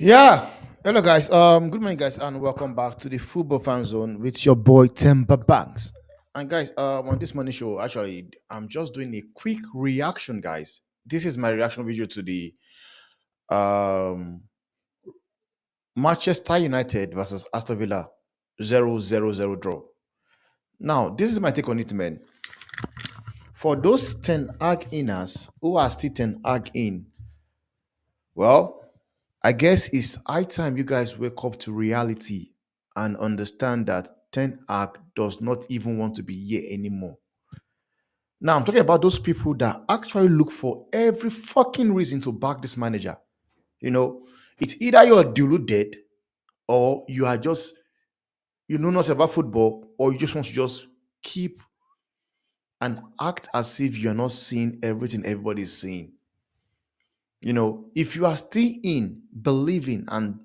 Yeah. Hello, guys. Good morning, guys, and welcome back to the Football Fan Zone with your boy Temper Banks. And guys, on this morning show, actually, I'm just doing a quick reaction, guys. This is my reaction video to the um Manchester United versus Aston Villa 0-0-0 draw. Now, this is my take on it, man. For those 10 AG inners who are still 10 AG in, well, I guess it's high time you guys wake up to reality and understand that Ten Hag does not even want to be here anymore. Now, I'm talking about those people that actually look for every fucking reason to back this manager. You know, it's either you're deluded or you are just, you know, not about football, or you just want to just keep and act as if you're not seeing everything everybody's seeing. If you are still in believing and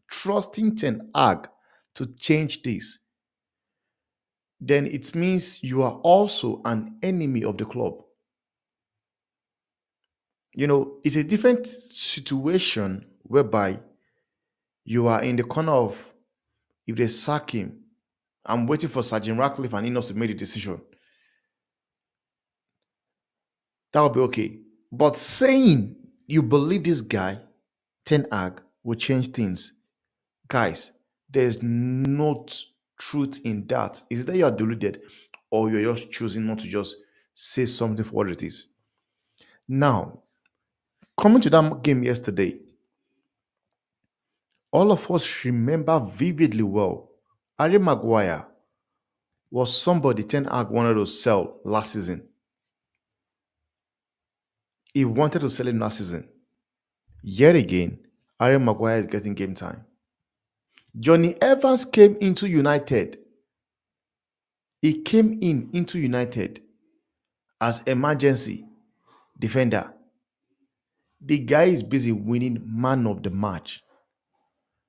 trusting Ten Hag to change this, then it means you are also an enemy of the club. It's a different situation whereby you are in the corner of, if they sack him, I'm waiting for Sergeant Ratcliffe and Ineos to make the decision. That will be okay. But saying you believe this guy, Ten Hag, will change things, guys, there's not truth in that. Is that you are deluded or you're just choosing not to just say something for what it is? Now, coming to that game yesterday, all of us remember vividly well. Harry Maguire was somebody Ten Hag wanted to sell last season. He wanted to sell him last season. Yet again, Harry Maguire is getting game time. Johnny Evans came into United. He came into United as emergency defender. The guy is busy winning man of the match.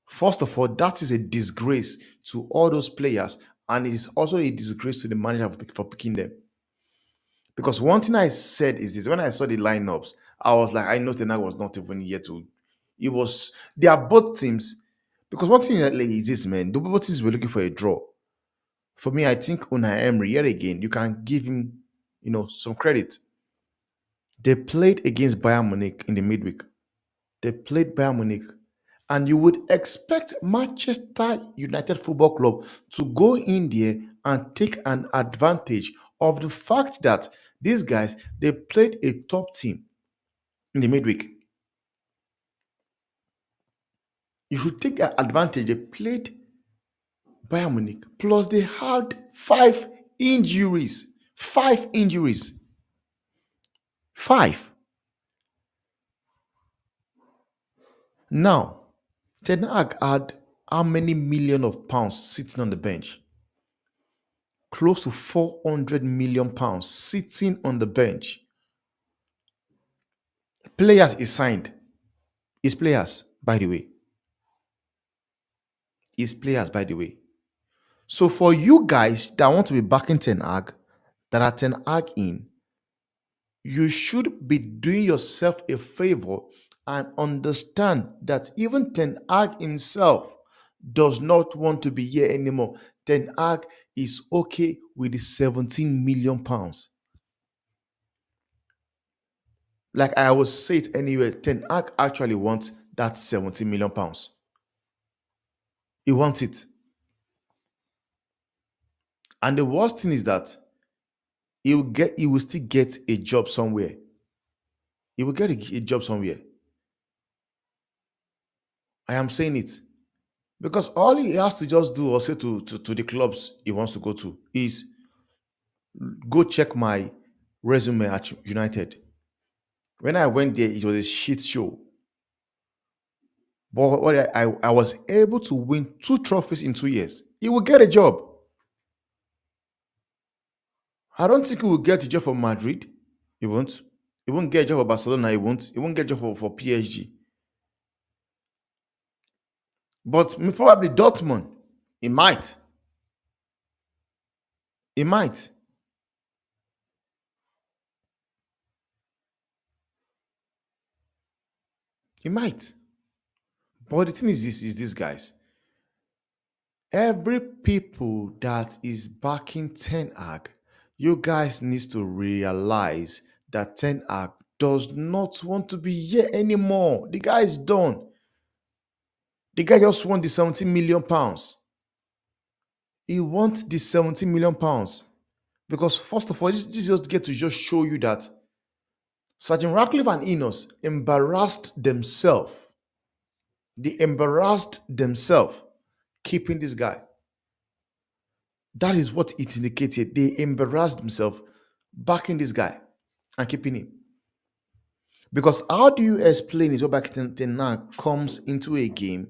First of all, that is a disgrace to all those players, and it is also a disgrace to the manager for picking them. Because one thing I said is this: when I saw the lineups, I was like, I know Tenag was not even here to. It was they are both teams. Because one thing that like, is this, man, the both teams were looking for a draw. For me, I think Unai Emery, yet again, you can give him, some credit. They played against Bayern Munich in the midweek. They played Bayern Munich. And you would expect Manchester United Football Club to go in there and take an advantage of the fact that these guys, they played a top team in the midweek. You should take that advantage. They played Bayern Munich. Plus, they had five injuries. Five injuries. Five. Now, Ten Hag had how many million of pounds sitting on the bench? Close to 400 million pounds sitting on the bench. Players is signed. Is players, by the way. Is players, by the way. So for you guys that want to be backing Ten Hag, that are Ten Hag in, you should be doing yourself a favor and understand that even Ten Hag himself does not want to be here anymore. Ten Hag is okay with the 17 million pounds. Like I will say it anyway, Ten Hag actually wants that 17 million pounds. He wants it. And the worst thing is that he will still get a job somewhere. He will get a job somewhere. I am saying it. Because all he has to just do or say to the clubs he wants to go to is go check my resume at United. When I went there, it was a shit show. But what I was able to win two trophies in 2 years. He will get a job. I don't think he will get a job for Madrid. He won't. He won't get a job for Barcelona. He won't. He won't get a job for PSG. But probably Dortmund. He might. He might. He might. But the thing is this, guys. Every people that is backing Ten Hag, you guys needs to realize that Ten Hag does not want to be here anymore. The guy is done. The guy just wants the 17 million pounds. He wants the 17 million pounds. Because first of all, this just get to just show you that Sergeant Ratcliffe and Enos embarrassed themselves. They embarrassed themselves keeping this guy. That is what it indicated. They embarrassed themselves backing this guy and keeping him. Because how do you explain it whereby Ten Hag comes into a game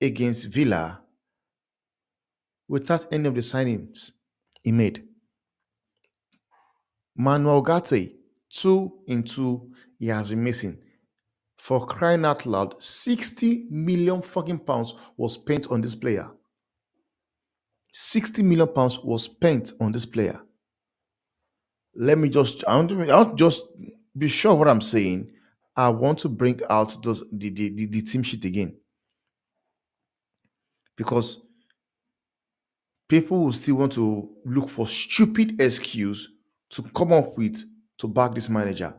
against Villa without any of the signings he made? Manuel Gatti, 2 in 2, he has been missing. For crying out loud, 60 million fucking pounds was spent on this player. 60 million pounds was spent on this player. Let me just, I want to just be sure of what I'm saying. I want to bring out the team sheet again because people will still want to look for stupid excuse to come up with to back this manager.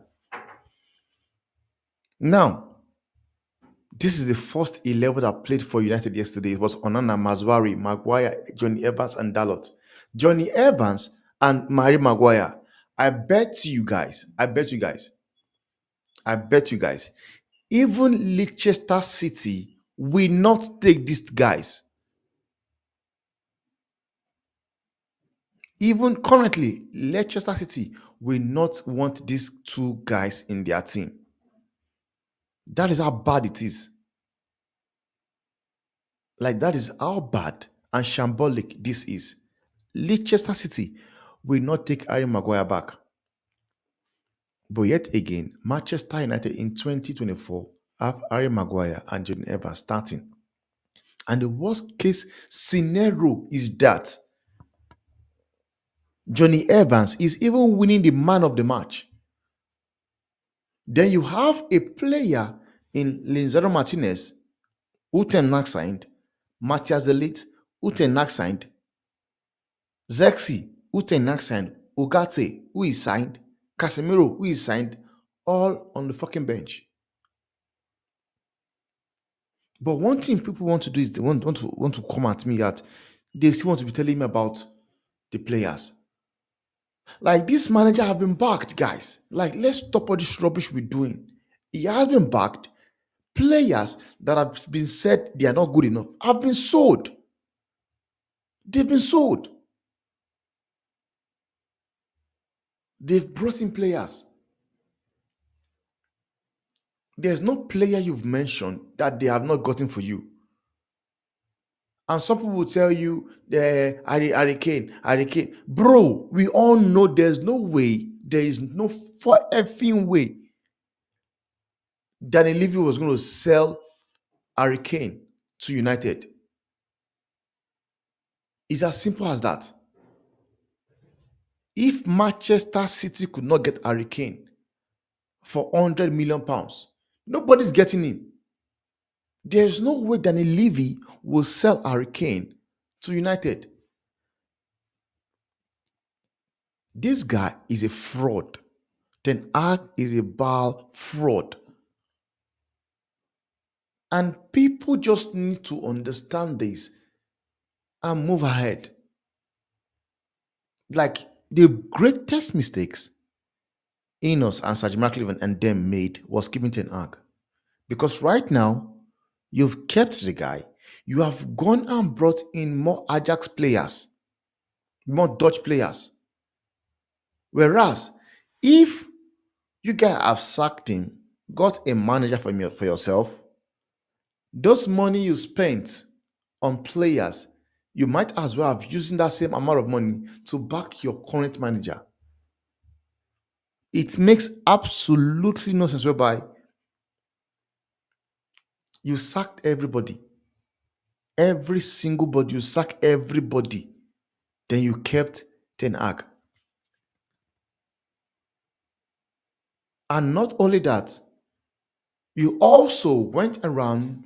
Now, this is the first 11 that played for United yesterday. It was Onana, Mazwari, Maguire, Johnny Evans, and Dalot. Johnny Evans and Mary Maguire. I bet you guys, even Leicester City will not take these guys. Even currently, Leicester City will not want these two guys in their team. That is how bad it is. Like, that is how bad and shambolic this is. Leicester City will not take Harry Maguire back. But yet again, Manchester United in 2024 have Harry Maguire and Jordan Evans starting. And the worst case scenario is that Johnny Evans is even winning the man of the match. Then you have a player in Linzaro Martinez, who Ten Hag signed, Matthias Delite, who Ten Hag signed, Zexi, who Ten Hag signed, Ugarte, who is signed, Casemiro, who is signed, all on the fucking bench. But one thing people want to do is they want to come at me that they still want to be telling me about the players. Like, this manager have been backed, guys. Like, let's stop all this rubbish we're doing. He has been backed. Players that have been said they are not good enough have been sold. They've been sold. They've brought in players. There's no player you've mentioned that they have not gotten for you. And some people will tell you, Harry Kane. Bro, we all know there's no way, there is no for effing way Danny Levy was going to sell Harry Kane to United. It's as simple as that. If Manchester City could not get Harry Kane for 100 million pounds, nobody's getting him. There's no way Danny Levy will sell Harry Kane to United. This guy is a fraud. Ten Hag is a ball fraud. And people just need to understand this and move ahead. Like, the greatest mistakes Enos and Serge Ratcliffe and them made was keeping Ten Hag. Because right now, you've kept the guy. You have gone and brought in more Ajax players, more Dutch players. Whereas, if you guys have sacked him, got a manager for yourself, those money you spent on players, you might as well have using that same amount of money to back your current manager. It makes absolutely no sense whereby you sacked everybody. Every single body, you sack everybody. Then you kept Ten Hag. And not only that, you also went around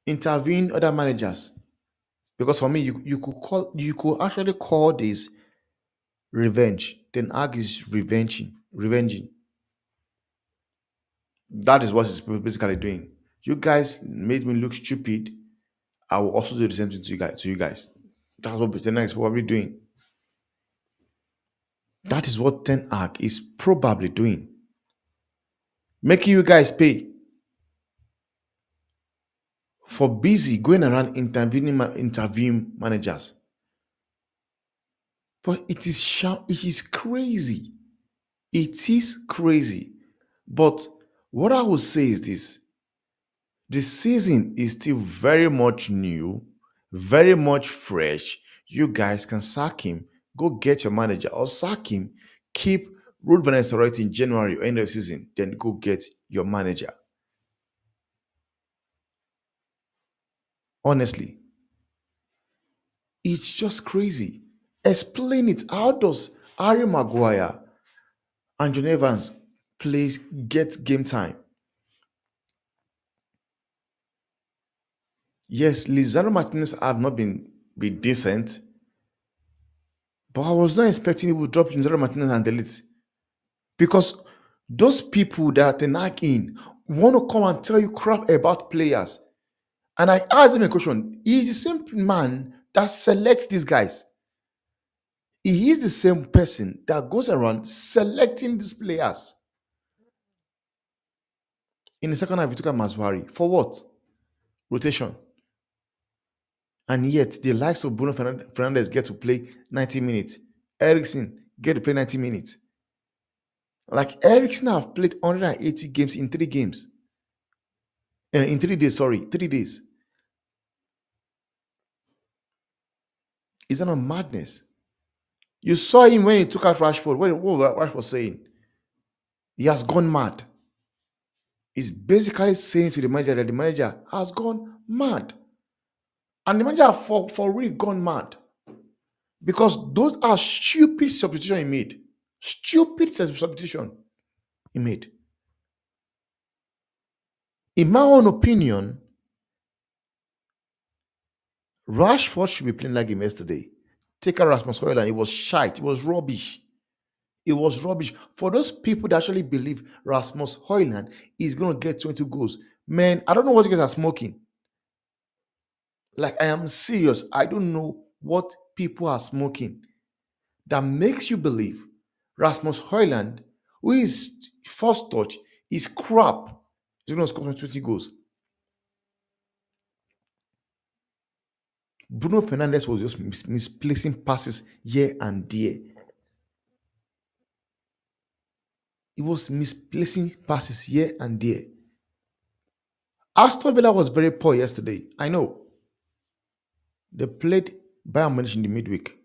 interviewing other managers. Because for me, you could actually call this revenge. Ten Hag is revenging. That is what he's basically doing. You guys made me look stupid. I will also do the same thing to you guys. That's what Ten Hag is probably doing. That is what Ten Hag is probably doing, making you guys pay for busy going around interviewing managers. But it is crazy. It is crazy. But what I would say is this: the season is still very much new, very much fresh. You guys can sack him, go get your manager, or sack him, keep Ruud van Nistelrooy in January or end of season, then go get your manager. Honestly, it's just crazy. Explain it. How does Harry Maguire and John Evans plays get game time? Yes, Lizardo Martinez have not be decent, but I was not expecting he would drop Lizardo Martinez and delete, because those people that are Tenak in want to come and tell you crap about players. And I asked him a question. He's the same man that selects these guys. He is the same person that goes around selecting these players. In the second half, he took out Maswari. For what? Rotation. And yet, the likes of Bruno Fernandes get to play 90 minutes. Ericsson get to play 90 minutes. Like Ericsson have played 180 games in 3 games. In 3 days, sorry, 3 days. Is that not madness? You saw him when he took out Rashford. What was Rashford saying? He has gone mad. He's basically saying to the manager that the manager has gone mad. And the manager for really gone mad. Because those are stupid substitution he made. Stupid substitution he made. In my own opinion, Rashford should be playing like him yesterday. Take out Rasmus Højlund. It was shite. It was rubbish. It was rubbish. For those people that actually believe Rasmus Højlund is going to get 20 goals, man, I don't know what you guys are smoking. Like, I am serious. I don't know what people are smoking that makes you believe Rasmus Højlund, who is first touch, is crap, is going to score 20 goals. Bruno Fernandes was just misplacing passes here and there. He was misplacing passes here and there. Aston Villa was very poor yesterday. I know. They played Bayern Munich in the midweek.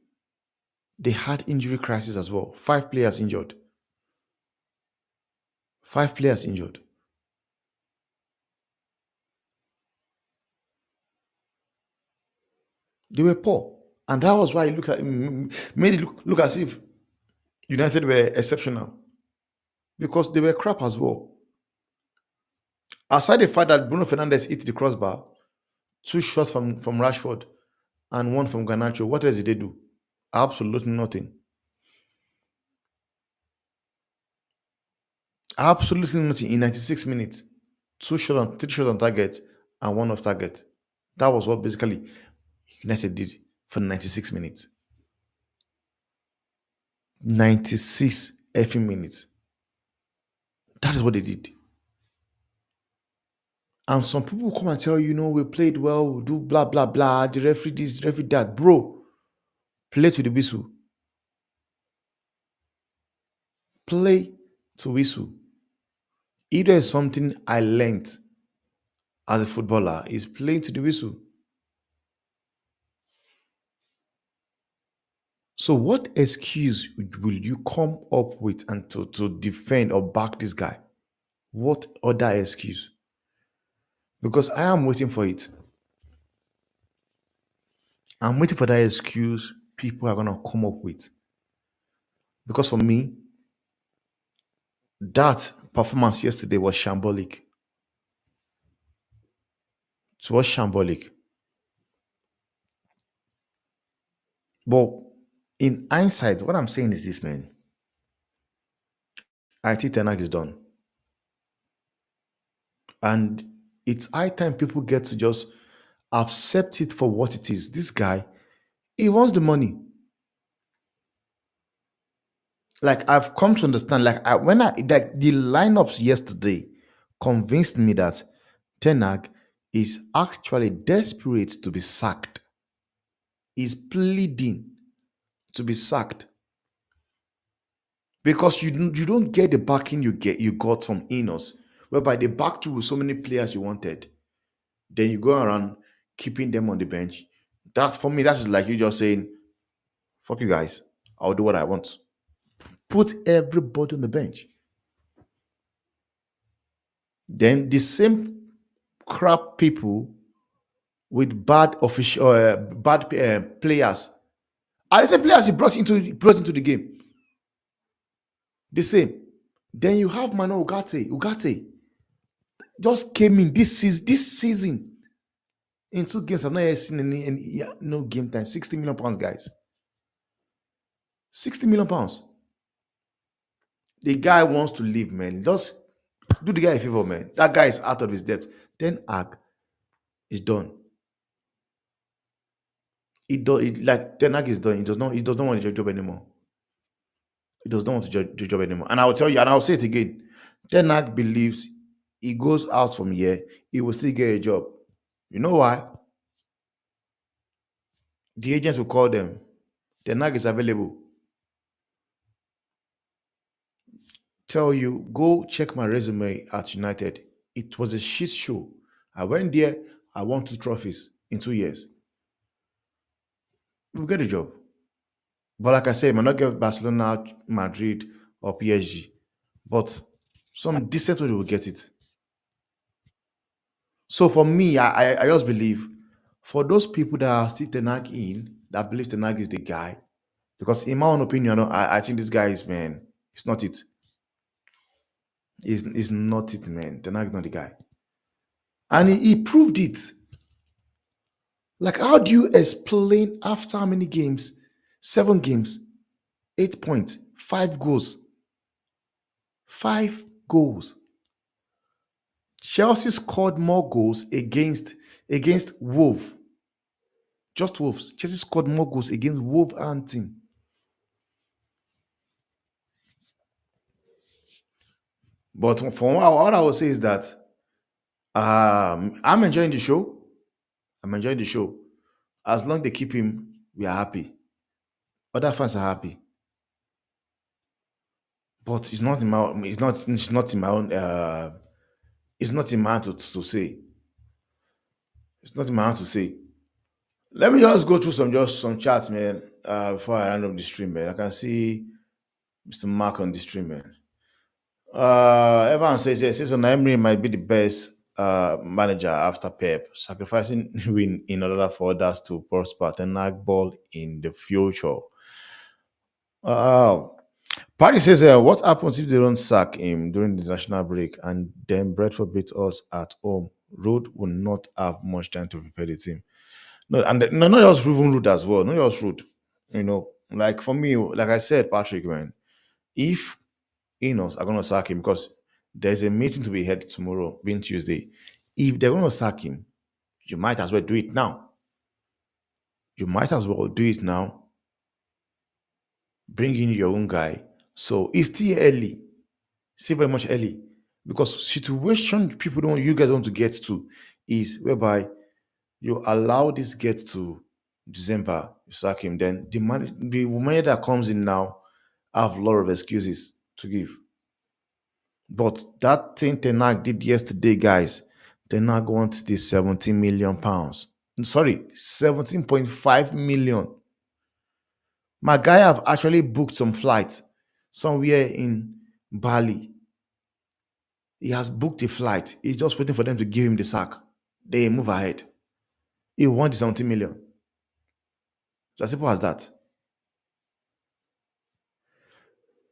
They had injury crisis as well. 5 players injured. 5 players injured. They were poor. And that was why it looked made it look as if United were exceptional. Because they were crap as well. Aside the fact that Bruno Fernandes hit the crossbar, 2 shots from Rashford and one from Garnacho, what else did they do? Absolutely nothing. Absolutely nothing in 96 minutes. 3 shots on target and one off target. That was what basically United did for 96 minutes. 96 effing minutes. That is what they did. And some people come and tell you, we played well, we do blah, blah, blah. The referee this, the referee that. Bro, play to the whistle. Play to whistle. If there is something I learned as a footballer, is playing to the whistle. So what excuse will you come up with and to defend or back this guy? What other excuse? Because I am waiting for it. I'm waiting for that excuse people are going to come up with. Because for me, that performance yesterday was shambolic. It was shambolic. But in hindsight, what I'm saying is this, man. I think Tenak is done. And it's high time people get to just accept it for what it is. This guy, he wants the money. Like I've come to understand, when I like the lineups yesterday convinced me that Tenag is actually desperate to be sacked. He's pleading to be sacked because you don't get the backing you got from Enos, whereby they backed you with so many players you wanted. Then you go around keeping them on the bench. That for me, that's just like you just saying, "Fuck you guys, I'll do what I want." Put everybody on the bench. Then the same crap people with bad official, bad players are the same players he brought into the game. The same. Then you have Mano Ugarte. Ugarte just came in this season in 2 games. I've not yet seen any yeah, no game time. 60 million pounds, guys. 60 million pounds. The guy wants to leave, man. Just do the guy a favor, man. That guy is out of his depth. Then Ag is done. Like Ten Hag is done. He does not want to job anymore. He does not want to job anymore. And I will tell you, and I'll say it again. Ten Hag believes he goes out from here, he will still get a job. You know why? The agents will call them. Ten Hag is available. Tell you, go check my resume at United. It was a shit show. I went there, I won 2 trophies in 2 years. We'll get a job. But like I said, might not get Barcelona, Madrid, or PSG. But some decent way will get it. So for me, I just believe for those people that are still Tenag in, that believe Tenag is the guy, because in my own opinion, I think this guy is, man, it's not it. It's not it, man. Tenag is not the guy. And he proved it. Like, how do you explain after how many games? 7 games, 8 points, 5 goals. 5 goals. Chelsea scored more goals against Wolves. Just Wolves. Chelsea scored more goals against Wolverhampton. But for what I would say is that I'm enjoying the show. I'm enjoying the show. As long as they keep him, we are happy. Other fans are happy. But it's not in my own it's not in my hand to say. It's not in my hand to say. Let me just go through some chats, man, before I round up the stream, man. I can see Mr. Mark on the stream, man. Everyone says Emery might be the best manager after Pep, sacrificing win in order for others to prosper and knock ball in the future. Uh, Party says, what happens if they don't sack him during the international break and then Bradford beat us at home? Road will not have much time to prepare the team. No, and no, not just even Road as well. Not just Road. Like for me, like I said, Patrick, man, if Enos are going to sack him because there's a meeting to be held tomorrow, being Tuesday. If they're going to sack him, you might as well do it now. You might as well do it now. Bring in your own guy. So it's still early, still very much early, because situation people don't you guys want to get to is whereby you allow this get to December, you sack him. Then the money that comes in now have a lot of excuses to give. But that thing Tenag did yesterday, guys, Tenag wants the 17 million pounds. Sorry, 17.5 million. My guy have actually booked some flights somewhere in Bali. He has booked a flight. He's just waiting for them to give him the sack. They move ahead. He wants the 17 million. It's as simple as that.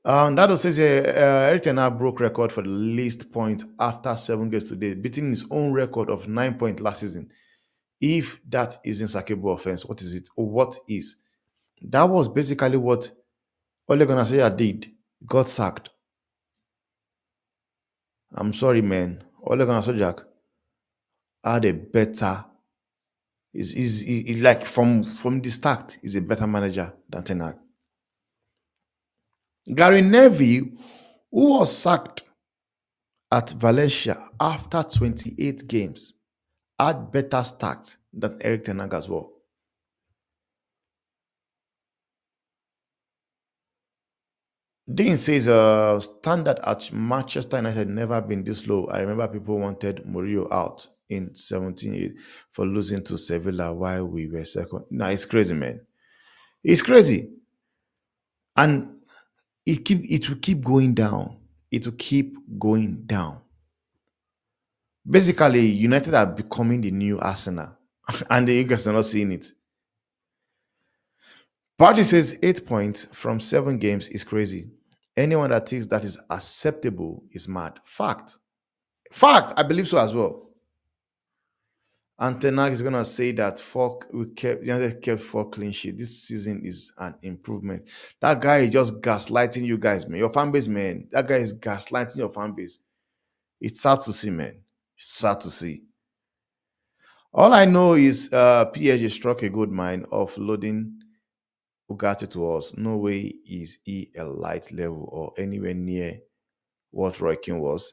That says Erik ten Hag broke record for the least point after 7 games today, beating his own record of 9 point last season. If that is insacable offense, what is it? Or what is? That was basically what Ole Gunnar Solskjaer did. Got sacked. I'm sorry, man. Ole Gunnar Solskjaer had a better. Is like from the start, is a better manager than Ten Hag. Gary Neville, who was sacked at Valencia after 28 games, had better stats than Erik ten Hag as well. Dean says, standard at Manchester United never been this low. I remember people wanted Mourinho out in 17 for losing to Sevilla while we were second. No, it's crazy, man. It's crazy. And it will keep going down. It will keep going down. Basically, United are becoming the new Arsenal. And the Eagles are not seeing it. Party says 8 points from 7 games is crazy. Anyone that thinks that is acceptable is mad. Fact. Fact. I believe so as well. And Ten Hag is gonna say that United kept 4 clean sheets. This season is an improvement. That guy is just gaslighting you guys, man. Your fan base, man. That guy is gaslighting your fan base. It's sad to see, man. It's sad to see. All I know is PSG struck a good mine offloading Ugarte to us. No way is he a light level or anywhere near what Roy Keane was.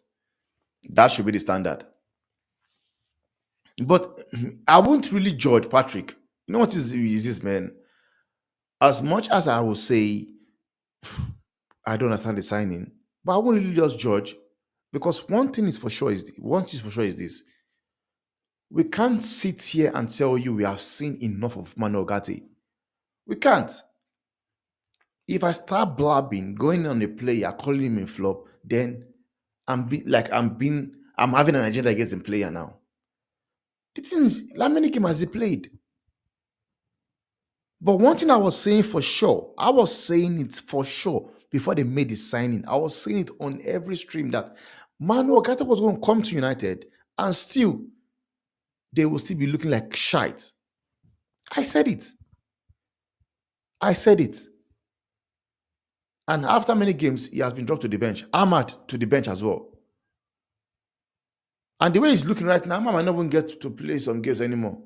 That should be the standard. But I won't really judge Patrick. You know what is this, man? As much as I will say I don't understand the signing, but I won't really just judge because one thing is for sure is this: we can't sit here and tell you we have seen enough of Manu Ugarte. We can't. If I start blabbing, going on a player, calling him a flop, then I'm having an agenda against the player now. The thing is, how many games has he played? But one thing I was saying for sure, I was saying it for sure before they made the signing. I was saying it on every stream that Manu Okata was going to come to United and still they will still be looking like shite. I said it. I said it. And after many games, he has been dropped to the bench. Ahmad to the bench as well. And the way he's looking right now, Ahmad might not even get to play some games anymore.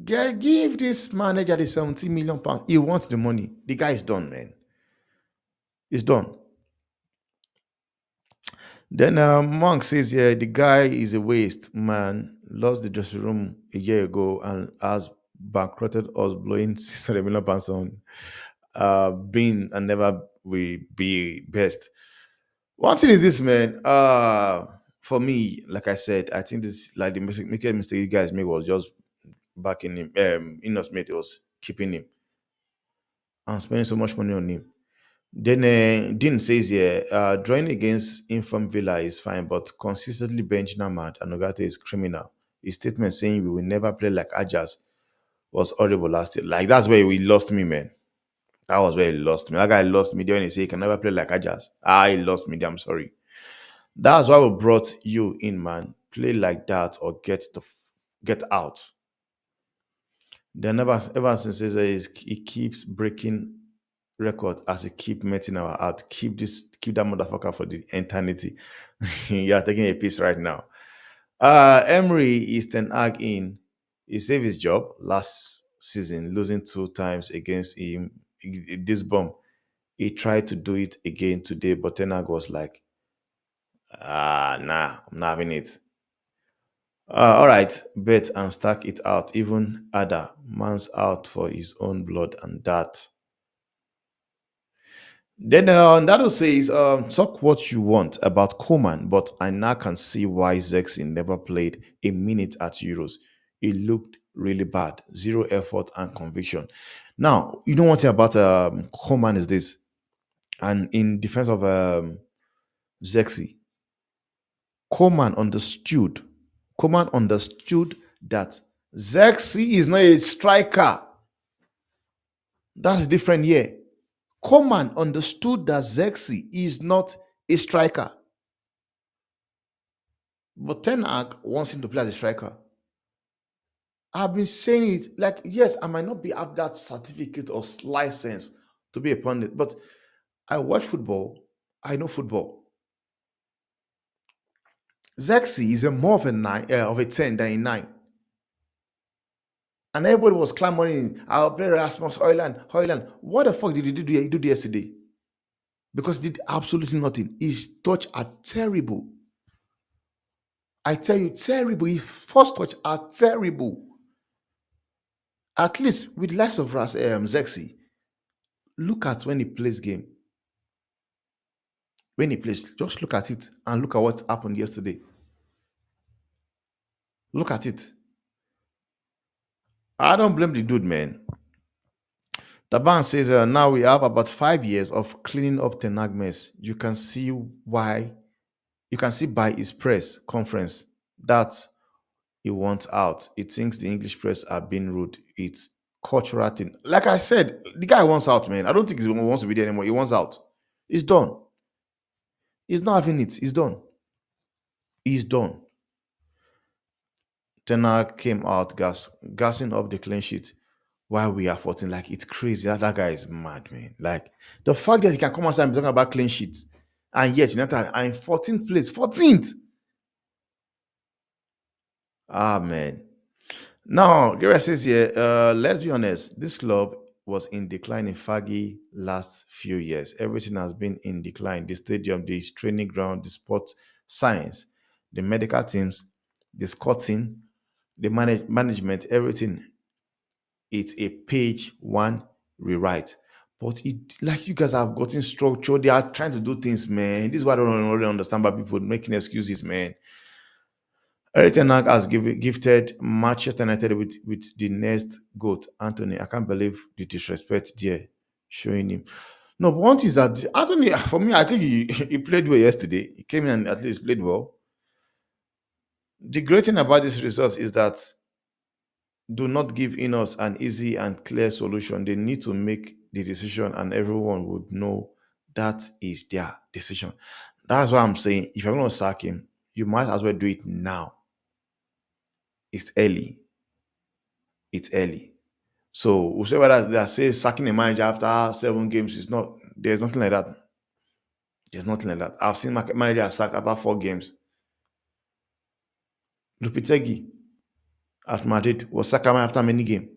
Give this manager the 70 million pounds. He wants the money. The guy is done, man. He's done. Then Monk says, yeah, the guy is a waste, man. Lost the dressing room a year ago and has bankrupted us, blowing 600 million pounds on being and never will be best. One thing is this, man. For me, like I said, I think this like the mistake you guys made was just backing him. Inos made was keeping him and spending so much money on him. Then Dean says here, drawing against Inform Villa is fine, but consistently benching Ahmad and Nogate is criminal. His statement saying we will never play like Ajax was horrible last year. Like that's where we lost me, man. That was where he lost me. That guy lost me when he said he can never play like Ajax. He lost me. I'm sorry. That's why we brought you in, man. Play like that or get out. Then ever since he keeps breaking record as he keep meeting our out. Keep that motherfucker for the eternity. You are taking a piece right now. Emery is Ten Hag in. He saved his job last season, losing 2 times against him. This bomb. He tried to do it again today, but Ten Hag was like, nah, I'm not having it. All right, bet and stack it out. Even Ada, man's out for his own blood and that. Then Nado says, talk what you want about Koeman, but I now can see why Zexi never played a minute at Euros. It looked really bad. Zero effort and conviction. Now, you know one thing about Koeman is this, and in defense of Zexi, Koeman understood that Zexi is not a striker. That's different here. Coman understood that Zexi is not a striker, but Ten Hag wants him to play as a striker. I've been saying it like, yes, I might not be have that certificate or license to be a pundit, but I watch football. I know football. Zexi is a more of a nine, of a 10 than a nine. And everybody was clamoring, I'll play Rasmus Hoyland, Hoyland. What the fuck did he do yesterday? Because he did absolutely nothing. His touch are terrible. I tell you, terrible. His first touch are terrible. At least with less of Zexi, look at when he plays game. When he plays, just look at it and look at what happened yesterday. Look at it. I don't blame the dude, man. Taban says now we have about 5 years of cleaning up Ten Hag mess. You can see why. You can see by his press conference that he wants out. He thinks the English press are being rude. It's cultural thing. Like I said, the guy wants out, man. I don't think he wants to be there anymore. He wants out. He's done. He's not having it. He's done. He's done. Ten Hag came out gassing up the clean sheet while we are 14. Like, it's crazy. That guy is mad, man. Like, the fact that he can come outside and be talking about clean sheets, and yet United are in 14th place. 14th. Ah, man. Now, Gary says here, let's be honest, this club was in decline in Fagi last few years. Everything has been in decline. The stadium, the training ground, the sports science, the medical teams, the scouting, the management, everything. It's a page one rewrite. But it, like, you guys have gotten structure. They are trying to do things, man. This is what I don't really understand about people making excuses, man. Erik Ten Hag has gifted Manchester United with the next GOAT, Anthony. I can't believe the disrespect there showing him. No, but one thing is that Anthony, for me, I think he played well yesterday. He came in and at least played well. The great thing about this result is that do not give Ineos an easy and clear solution. They need to make the decision, and everyone would know that is their decision. That's why I'm saying if you're going to sack him, you might as well do it now. It's early. It's early. So whoever that says sacking a manager after 7 games is not. There's nothing like that. There's nothing like that. I've seen manager sacked after 4 games. Lupitegi at Madrid was sacked after many games.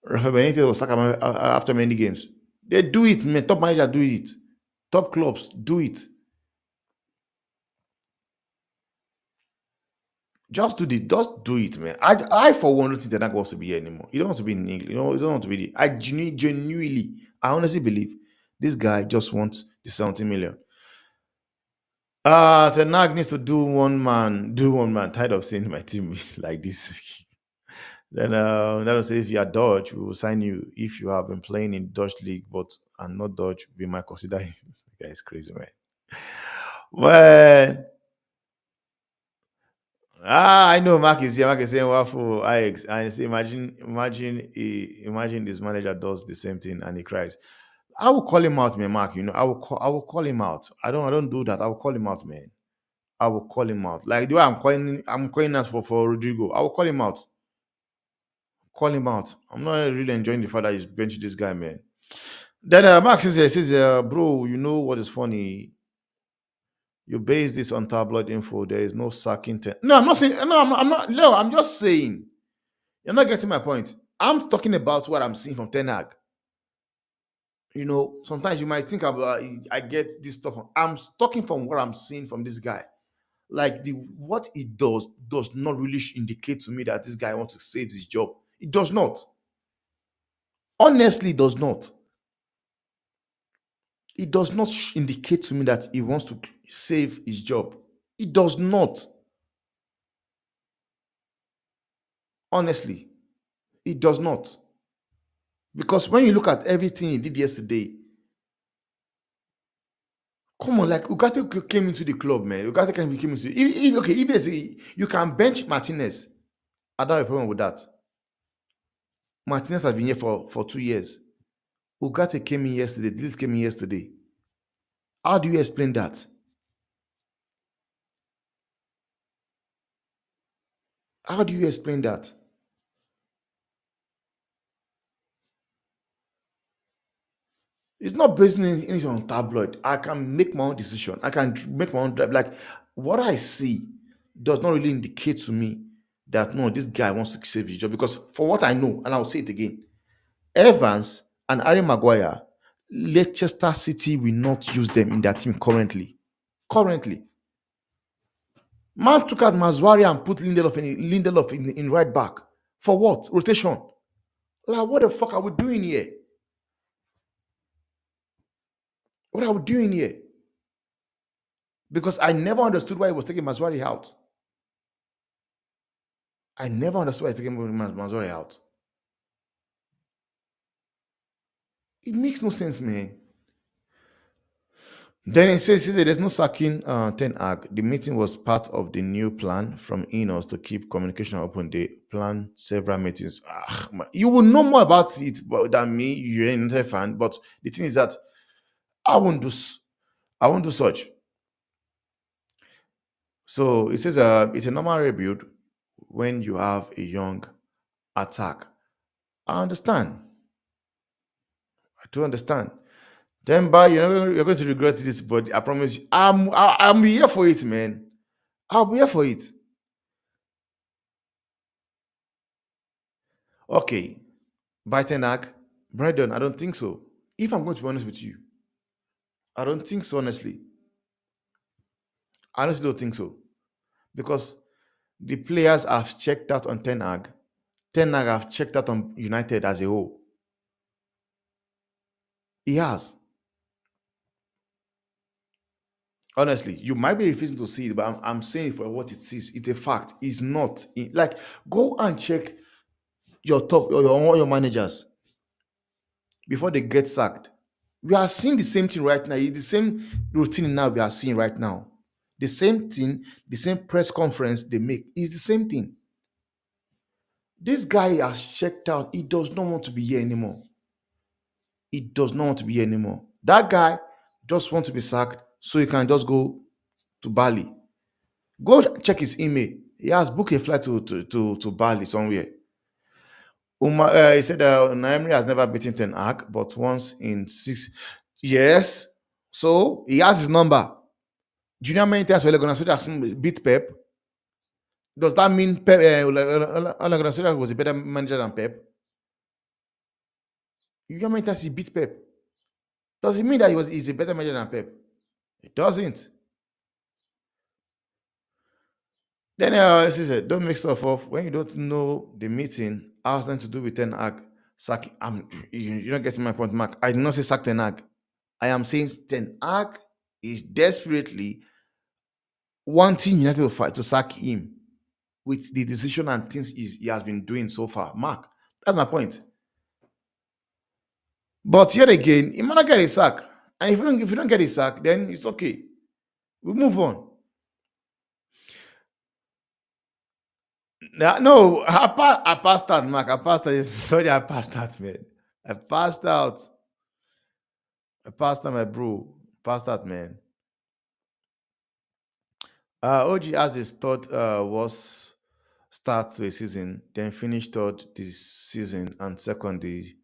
Rafael Benitez was sacked after many games. They do it, man. Top manager do it. Top clubs do it. Just do it, man. I for one don't think that wants to be here anymore. He don't want to be in England. He don't want to be there. I genuinely, I honestly believe this guy just wants the 70 million. Ten Hag needs to do one man. Tired of seeing my team like this. Then that will say if you are Dutch, we will sign you if you have been playing in Dutch league, but I'm not Dutch, we might consider you. The guy is crazy, man. Well, I know Mark is here. Mark is saying waffle Ix. And say, imagine this manager does the same thing and he cries. I will call him out, man, Mark. I will call him out. I don't do that. I will call him out, man. I will call him out. Like the way I'm calling out for Rodrigo. I will call him out. Call him out. I'm not really enjoying the fact that he's benched this guy, man. Then Mark says, bro, you know what is funny? You base this on tabloid info. There is no sacking. No, I'm not saying. No, I'm not. No, I'm just saying. You're not getting my point. I'm talking about what I'm seeing from Ten Hag. Sometimes you might think about I get this stuff. I'm talking from what I'm seeing from this guy. Like what he does not really indicate to me that this guy wants to save his job. It does not. Honestly, it does not. It does not indicate to me that he wants to save his job. It does not. Honestly, it does not. Because when you look at everything he did yesterday, come on, like Ugarte came into the club, man. Ugarte came into if you can bench Martinez, I don't have a problem with that. Martinez has been here for 2 years. Ugarte came in yesterday. This came in yesterday. How do you explain that? How do you explain that? It's not based on anything on tabloid. I can make my own decision. I can make my own drive. Like what I see does not really indicate to me that no, this guy wants to save his job. Because for what I know, and I'll say it again, Evans and Harry Maguire, Leicester City will not use them in their team currently. Currently, man took out Mazwari and put Lindelof in right back for what? Rotation. Like what the fuck are we doing here? What are we doing here? Because I never understood why he was taking Mazwari out. I never understood why he's taking Mazwari out. It makes no sense, man. Then he says there's no sacking Ten Hag. The meeting was part of the new plan from Ineos to keep communication open. They plan several meetings. You will know more about it than me. You're an Inter fan, but the thing is that I won't do. I won't do such. So it says it's a normal rebuild when you have a young attack. I understand. I do understand. Then by you're going to regret this, but I promise you, I'm here for it, man. I'll be here for it. Okay, by Tenak, Brandon, I don't think so. If I'm going to be honest with you, I don't think so. Honestly, I honestly don't think so because the players have checked out on Ten Hag. Ten Hag have checked out on United as a whole. He has. Honestly, you might be refusing to see it, but I'm saying for what it is. It's a fact. It's not. Like, go and check your top, all your managers before they get sacked. We are seeing the same thing right now. It's the same routine now we are seeing right now. The same thing, the same press conference they make is the same thing. This guy has checked out. He does not want to be here anymore. He does not want to be here anymore. That guy just wants to be sacked so he can just go to Bali. Go check his email. He has booked a flight to Bali somewhere. He said Naimri has never beaten Ten Hag, but once in 6. Yes. So he has his number. Do you know how many times Ole Gunnar Solskjaer beat Pep? Does that mean Pep? Ole Gunnar Solskjaer was a better manager than Pep? You know how many times he beat Pep? Does it mean that he's a better manager than Pep? It doesn't. Then he said, don't make stuff up when you don't know the meeting. I was nothing to do with Ten Hag. Sack. You're not getting my point, Mark. I did not say sack Ten Hag. I am saying Ten Hag is desperately wanting United to fight to sack him with the decision and things he has been doing so far. Mark, that's my point. But yet again, he might not get a sack. And if you don't get a sack, then it's okay. We move on. No, I passed out, Mark. I passed out. Sorry, I passed out, man. I passed out. I passed out, my bro. Passed out, man. OG has his third was start to a season, then finished third this season and second the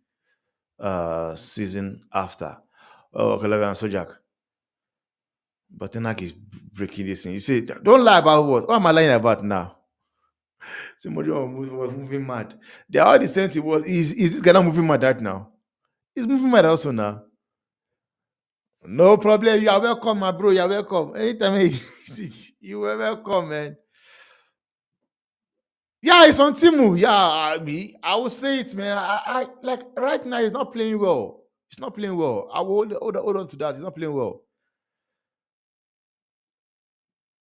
season after. Oh, okay, and Sojak. But Tenak is breaking this thing. You say, don't lie about what? What am I lying about now? Somebody was moving mad. They are all the same thing. Is this guy not moving mad right now? He's moving mad also now. No problem. You are welcome, my bro. You are welcome. Anytime you are welcome, man. Yeah, it's on Timu. Yeah, I will say it, man. I like right now. He's not playing well. He's not playing well. I will hold on to that. He's not playing well.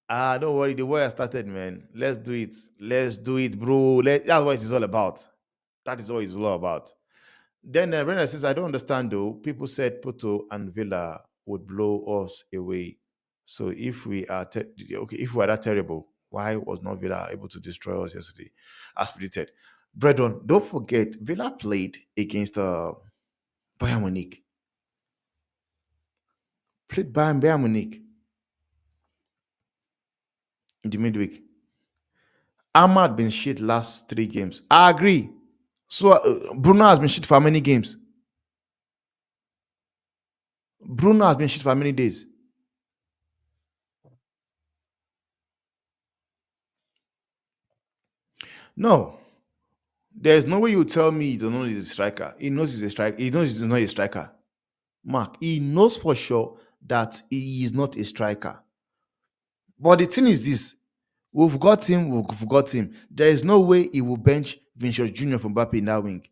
Don't worry. The war has started, man. Let's do it. Let's do it, bro. That's what it's all about. That is what it's all about. Then Renner says, I don't understand though. People said Porto and Villa would blow us away. So if we are okay, if we are that terrible, why was not Villa able to destroy us yesterday, as predicted? Brethren, don't forget, Villa played against Bayern Munich. Played Bayern Munich in the midweek. Ahmad been shit last 3 games. I agree. So Bruno has been shit for how many games? Bruno has been shit for how many days? No. There's no way you tell me you don't know he's a striker. He knows he's a striker. He knows he's not a striker. Mark, he knows for sure that he is not a striker. But the thing is this: we've got him. There is no way he will bench Vinicius Junior from Mbappe in that wing.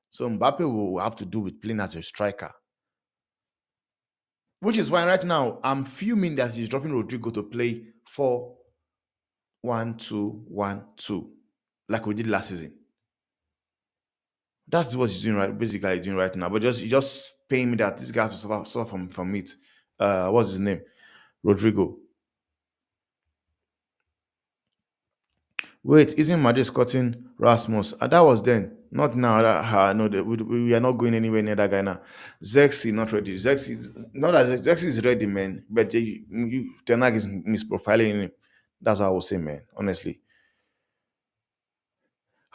So Mbappe will have to do with playing as a striker. Which is why right now I'm fuming that he's dropping Rodrigo to play 4-1-2-1-2, like we did last season. That's what he's doing right, basically doing right now. But just paying me that this guy has to suffer from it. What's his name? Rodrigo. Wait, isn't Madrid cutting Rasmus? That was then, not now. No, we are not going anywhere near that guy now. Zexi not ready. Zexi, not that Zexi is ready, man. But Tenag is misprofiling him. That's what I was saying, man. Honestly.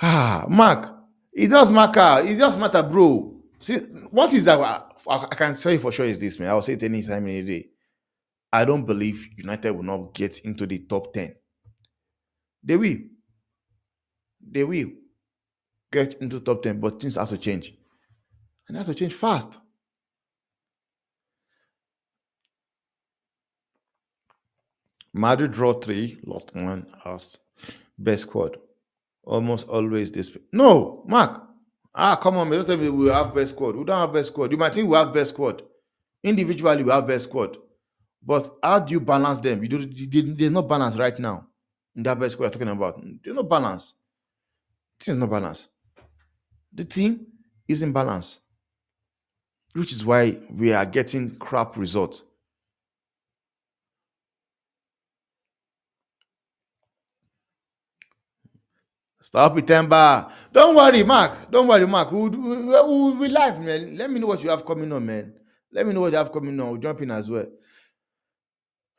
Mark, it does matter. It does matter, bro. See, what is that? I can tell you for sure is this, man. I'll say it anytime, any day. I don't believe United will not get into the top 10. They will. They will get into top 10, but things have to change. And they have to change fast. Madrid draw 3, lost 1, as best squad. Almost always this. No, Mark. Come on, man. Don't tell me we have best squad. We don't have best squad. You might think we have best squad. Individually, we have best squad. But how do you balance them? There's no balance right now in that best squad you're talking about. There's no balance. There's no balance. The team is in balance, which is why we are getting crap results. Stop it, Temba. Don't worry, Mark. Don't worry, Mark. We live, man. Let me know what you have coming on, man. Let me know what you have coming on. We'll jump in as well.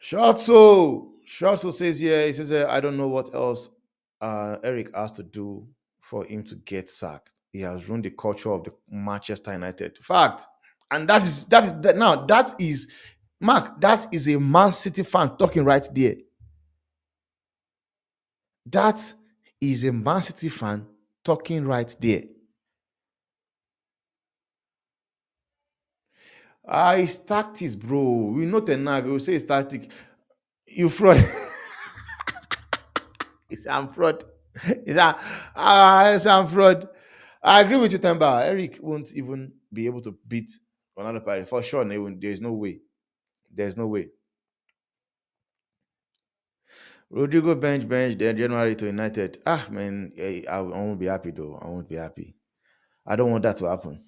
Shortso says here, he says, I don't know what else Erik has to do for him to get sacked. He has ruined the culture of the Manchester United. Fact. And that is Mark, that is a Man City fan talking right there. That is a Man City fan talking right there. It's tactics, bro. We know Tenag. We say it's tactic. You fraud. It's I'm fraud. It's I'm fraud. I agree with you, Tamba. Erik won't even be able to beat Orlando Pirates for sure. There's no way. There's no way. Rodrigo bench, then January to United. Man, I won't be happy though. I won't be happy. I don't want that to happen.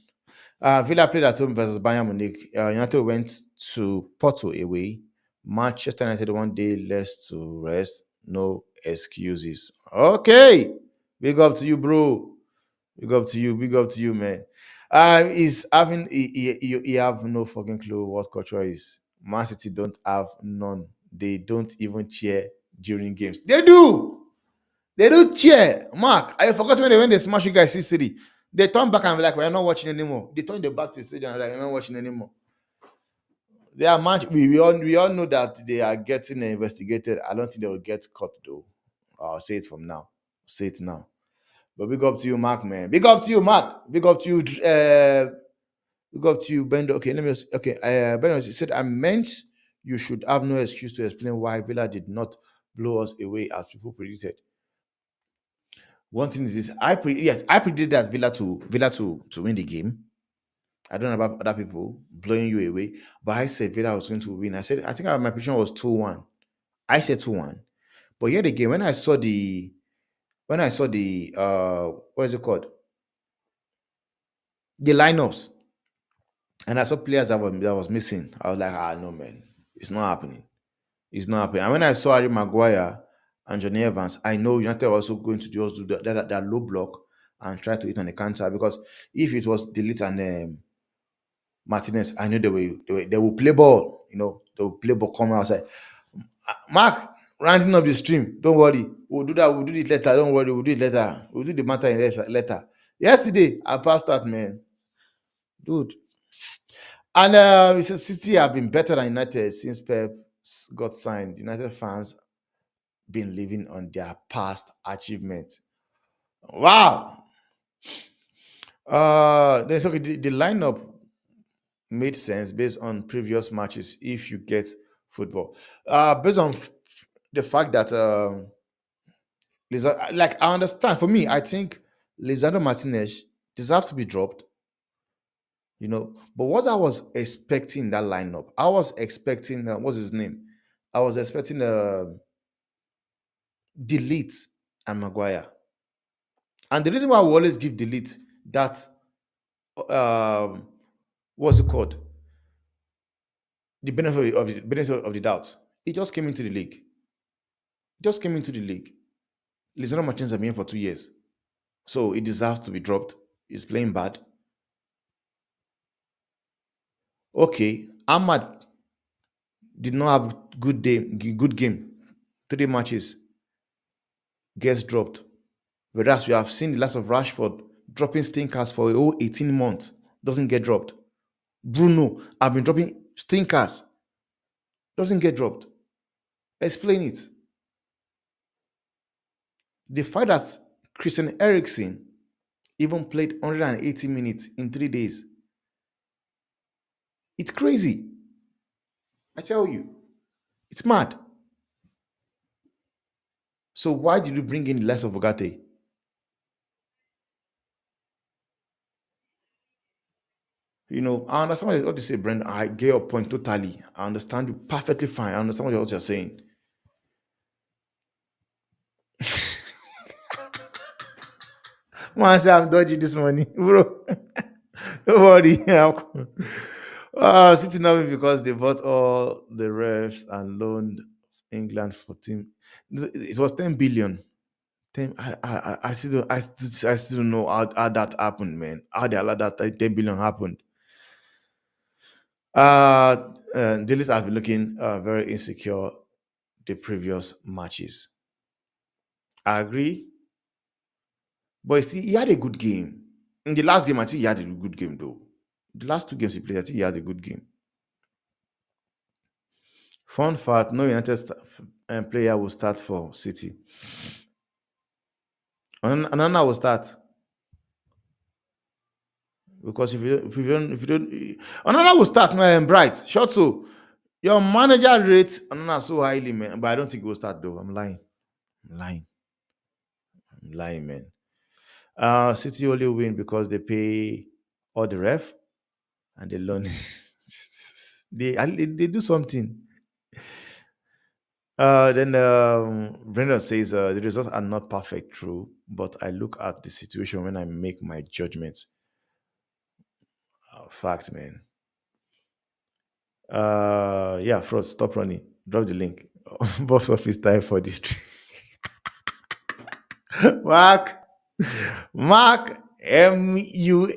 Villa played at home versus Bayern Munich. United went to Porto away. Manchester United 1 day less to rest. No excuses. Okay. Big up to you, bro. Big up to you. Big up to you, man. He's having he have no fucking clue what culture is. Man City don't have none. They don't even cheer during games. They do. They do cheer. Mark, I forgot when they smash you guys 6-3. They turn back and be like, we're not watching anymore. They turn their back to the stadium and like, we're not watching anymore. They are much. We all know that they are getting investigated. I don't think they will get caught though. I'll say it from now. Say it now. But big up to you, Mark, man. Big up to you, Mark. Big up to you. Big up to you, Bendo. Okay, let me. Okay, Bendo said I meant you should have no excuse to explain why Villa did not blow us away as people predicted. One thing is this: I predicted that Villa to win the game. I don't know about other people blowing you away, but I said Villa was going to win. I think my prediction was 2-1. I said 2-1. But yet again, when I saw the what is it called? The lineups, and I saw players that was missing. I was like, no man, it's not happening. It's not happening. And when I saw Harry Maguire and Johnny Evans, I know United are also going to just do that low block and try to hit on the counter because if it was Delete and Martinez, I knew they will play ball. They will play ball. Come outside. Mark, rounding up the stream. Don't worry. We'll do that. We'll do it later. Don't worry. We'll do it later. We'll do the matter in later. Yesterday, I passed out, man. Dude. And City have been better than United since Pep got signed. United fans been living on their past achievements. Wow. There's okay. The lineup made sense based on previous matches. If you get football, based on the fact that like I understand. For me, I think Lisandro Martinez deserves to be dropped. But what I was expecting in that lineup, I was expecting what's his name? I was expecting Delete and Maguire. And the reason why we always give Delete that um what's it called? The benefit of the doubt. He just came into the league. Just came into the league. Lisandro Martinez has been here for 2 years. So he deserves to be dropped. He's playing bad. Okay. Ahmad did not have good game. 3 matches, gets dropped. Whereas we have seen the last of Rashford dropping stinkers for a whole 18 months, doesn't get dropped. Bruno have been dropping stinkers, doesn't get dropped. Explain it. The fact that Christian Eriksen even played 180 minutes in 3 days, it's crazy. I tell you, it's mad. So why did you bring in the less of Ogate? I understand what you say, Brent. I get your point totally. I understand you perfectly fine. I understand what you're saying. Man, say I'm dodgy this morning, bro. Don't worry. City now because they bought all the refs and loaned England for team. It was 10 billion. 10, I still don't, I still don't know how that happened, man. How they allowed that 10 billion happened. Dillis have been looking very insecure the previous matches. I agree, but he had a good game. In the last game, I think he had a good game though. The last 2 games he played, I think he had a good game. Fun fact: no United player will start for City. Another will start because if you don't, another will start. No, Bright short so your manager rates another so highly, man. But I don't think he will start though. I'm lying. I'm lying. I'm lying, man. City only win because they pay all the ref and they learn. They do something. Then Brendan says the results are not perfect, true, but I look at the situation when I make my judgments. Fact, man. Yeah, fraud, stop running. Drop the link. Box office time for this. Mark, Mark, MUFC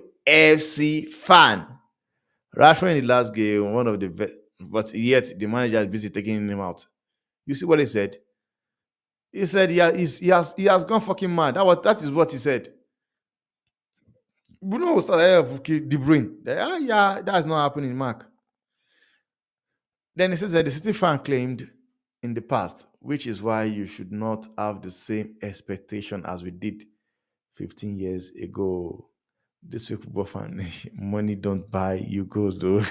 fan. Rashford in the last game, one of the best, but yet the manager is busy taking him out. You see what he said? He said, yeah, he has gone fucking mad. That is what he said. Bruno was started De Bruyne. Yeah, that's not happening, Mark. Then he says that the City fan claimed in the past, which is why you should not have the same expectation as we did 15 years ago. This week, football fan, money don't buy you goals, though.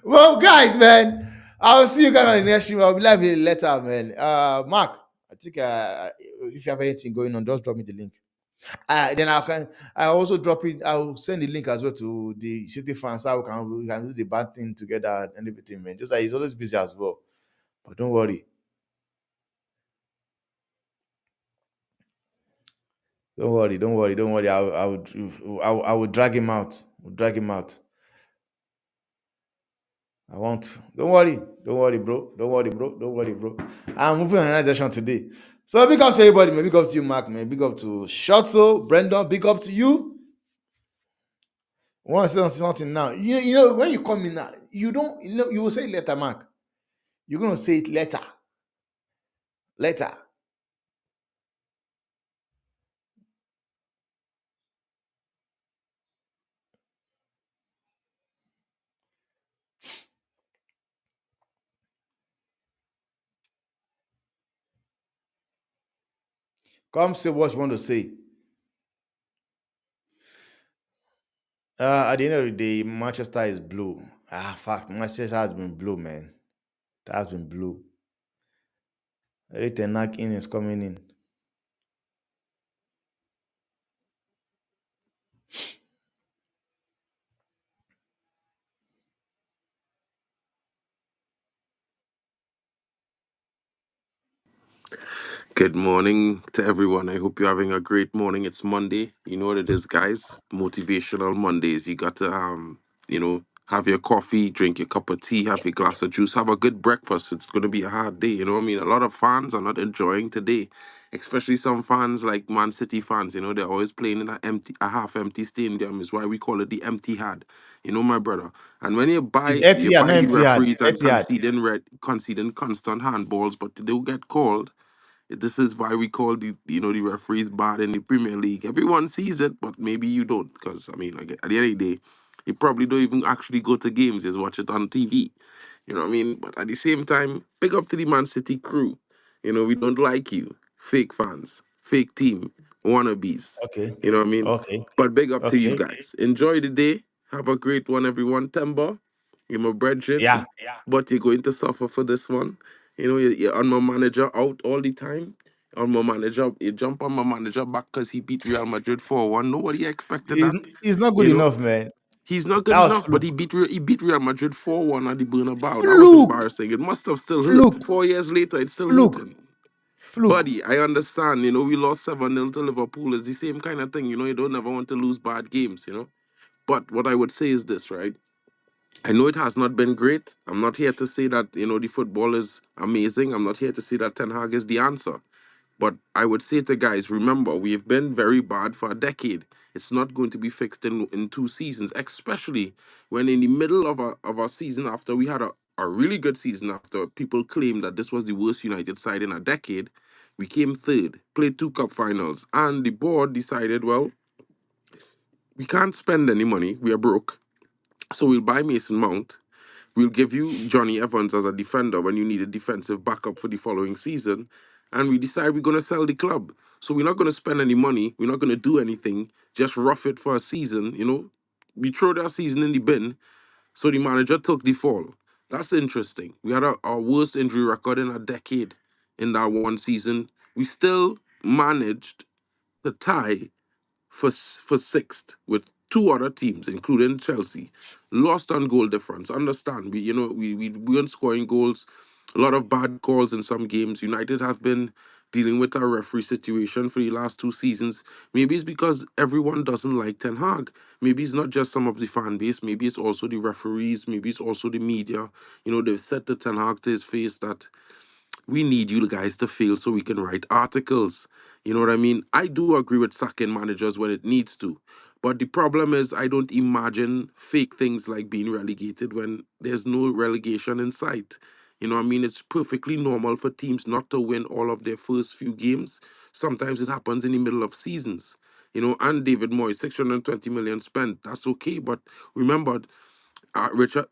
Well, guys, man, I'll see you guys on the next stream. I'll be live later, man. Mark, I think if you have anything going on, just drop me the link. Then I also drop it. I'll send the link as well to the City fans so we can do the bad thing together and everything, man. Just like he's always busy as well. But don't worry. Don't worry, don't worry, don't worry. I would drag him out. We'll drag him out. I won't. Don't worry. Don't worry, bro. Don't worry, bro. Don't worry, bro. I'm moving in another direction today. So big up to everybody, man. Big up to you, Mark, man. Big up to Shotzo, Brendan. Big up to you. I want to say something now. You know, when you come in now, you don't, you will say letter, Mark. You're gonna say it letter, letter. Come say what you want to say. At the end of the day, Manchester is blue. Fact, Manchester has been blue, man. It has been blue. Erik Ten Hag in is coming in. Good morning to everyone. I hope you're having a great morning. It's Monday. You know what it is, guys. Motivational Mondays. You got to have your coffee, drink your cup of tea, have your glass of juice, have a good breakfast. It's gonna be a hard day. You know what I mean? A lot of fans are not enjoying today. Especially some fans like Man City fans, they're always playing in a half empty stadium. Is why we call it the empty had. My brother. And when you It's you Etihad, buy not the Etihad. referees and Etihad. conceding constant handballs, but they do get called. This is why we call the referees bad in the Premier League. Everyone sees it, but maybe you don't, because I mean, like, at the end of the day, you probably don't even actually go to games. Just watch it on TV. You know what I mean? But at the same time, big up to the Man City crew. We don't like you, fake fans, fake team, wannabes. Okay. You know what I mean? Okay. But big up to you Okay. guys. Enjoy the day. Have a great one, everyone. Temba, you're my brethren, Yeah. but you're going to suffer for this one. You're on my manager out all the time. On my manager, you jump on my manager back because he beat Real Madrid 4-1. Nobody expected He's, that. he's not good You know, enough, man. he's not good That was enough, but fluke. he beat Real Madrid 4-1 at the Bernabeu. That was Fluke. embarrassing. It must have still hurt. Fluke. 4 years later, it's still Fluke. hurting. Fluke. Buddy, I understand. We lost 7-0 to Liverpool. It's the same kind of thing. You don't ever want to lose bad games. But what I would say is this, right? I know it has not been great. I'm not here to say that, the football is amazing. I'm not here to say that Ten Hag is the answer. But I would say to guys, remember, we've been very bad for a decade. It's not going to be fixed in 2 seasons, especially when in the middle of our season, after we had a really good season, after people claimed that this was the worst United side in a decade, we came third, played 2 cup finals, and the board decided, well, we can't spend any money. We are broke. So we'll buy Mason Mount. We'll give you Johnny Evans as a defender when you need a defensive backup for the following season. And we decide we're going to sell the club. So we're not going to spend any money. We're not going to do anything. Just rough it for a season. We throw that season in the bin. So the manager took the fall. That's interesting. We had our worst injury record in a decade in that one season. We still managed to tie for sixth with two other teams, including Chelsea. Lost on goal difference. Understand? We weren't scoring goals. A lot of bad calls in some games. United have been dealing with a referee situation for the last 2 seasons. Maybe it's because everyone doesn't like Ten Hag. Maybe it's not just some of the fan base. Maybe it's also the referees. Maybe it's also the media. They've said to Ten Hag to his face that we need you guys to fail so we can write articles. You know what I mean? I do agree with sacking managers when it needs to. But the problem is, I don't imagine fake things like being relegated when there's no relegation in sight. You know what I mean? It's perfectly normal for teams not to win all of their first few games. Sometimes it happens in the middle of seasons. And David Moyes, 620 million spent. That's okay. But remember, Richard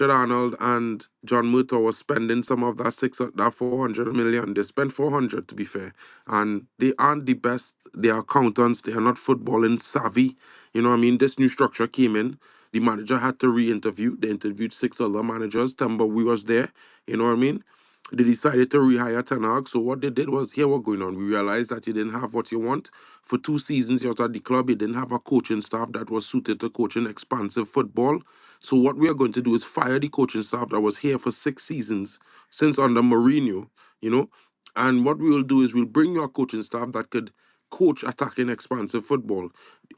Arnold and John Murtaugh was spending some of that 400 million. They spent 400 to be fair, and they aren't the best. They are accountants. They are not footballing savvy. You know what I mean? This new structure came in. The manager had to re-interview. They interviewed 6 other managers. Temba, we was there. You know what I mean? They decided to rehire Ten Hag. So what they did was, here what going on. We realized that you didn't have what you want. For 2 seasons you was at the club, you didn't have a coaching staff that was suited to coaching expansive football. So what we are going to do is fire the coaching staff that was here for 6 seasons since under Mourinho, you know. And what we will do is we'll bring you a coaching staff that could coach attacking expansive football.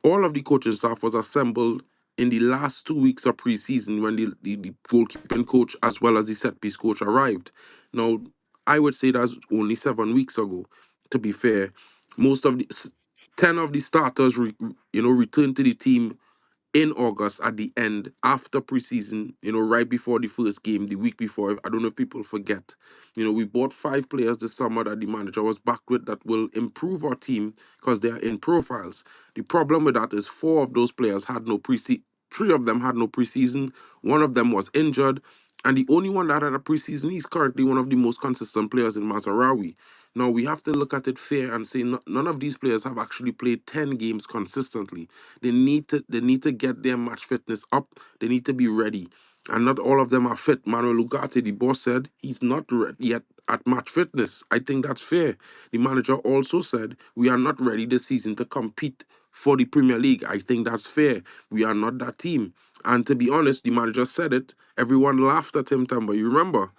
All of the coaching staff was assembled in the last 2 weeks of preseason when the goalkeeping coach as well as the set piece coach arrived. Now, I would say that's only 7 weeks ago. to be fair, most of the 10 of the starters, returned to the team in August at the end after preseason, right before the first game, the week before. I don't know if people forget. We bought 5 players this summer that the manager was back with that will improve our team because they are in profiles. The problem with that is 4 of those players had no preseason. 3 of them had no preseason. One of them was injured. And the only one that had a preseason, he's currently one of the most consistent players in Mazarawi. Now we have to look at it fair and say none of these players have actually played 10 games consistently. They need to get their match fitness up. They need to be ready. And not all of them are fit. Manuel Ugarte, the boss, said he's not yet at match fitness. I think that's fair. The manager also said we are not ready this season to compete for the Premier League. I think that's fair. We are not that team. And to be honest, the manager said it. Everyone laughed at him, Tamba. You remember?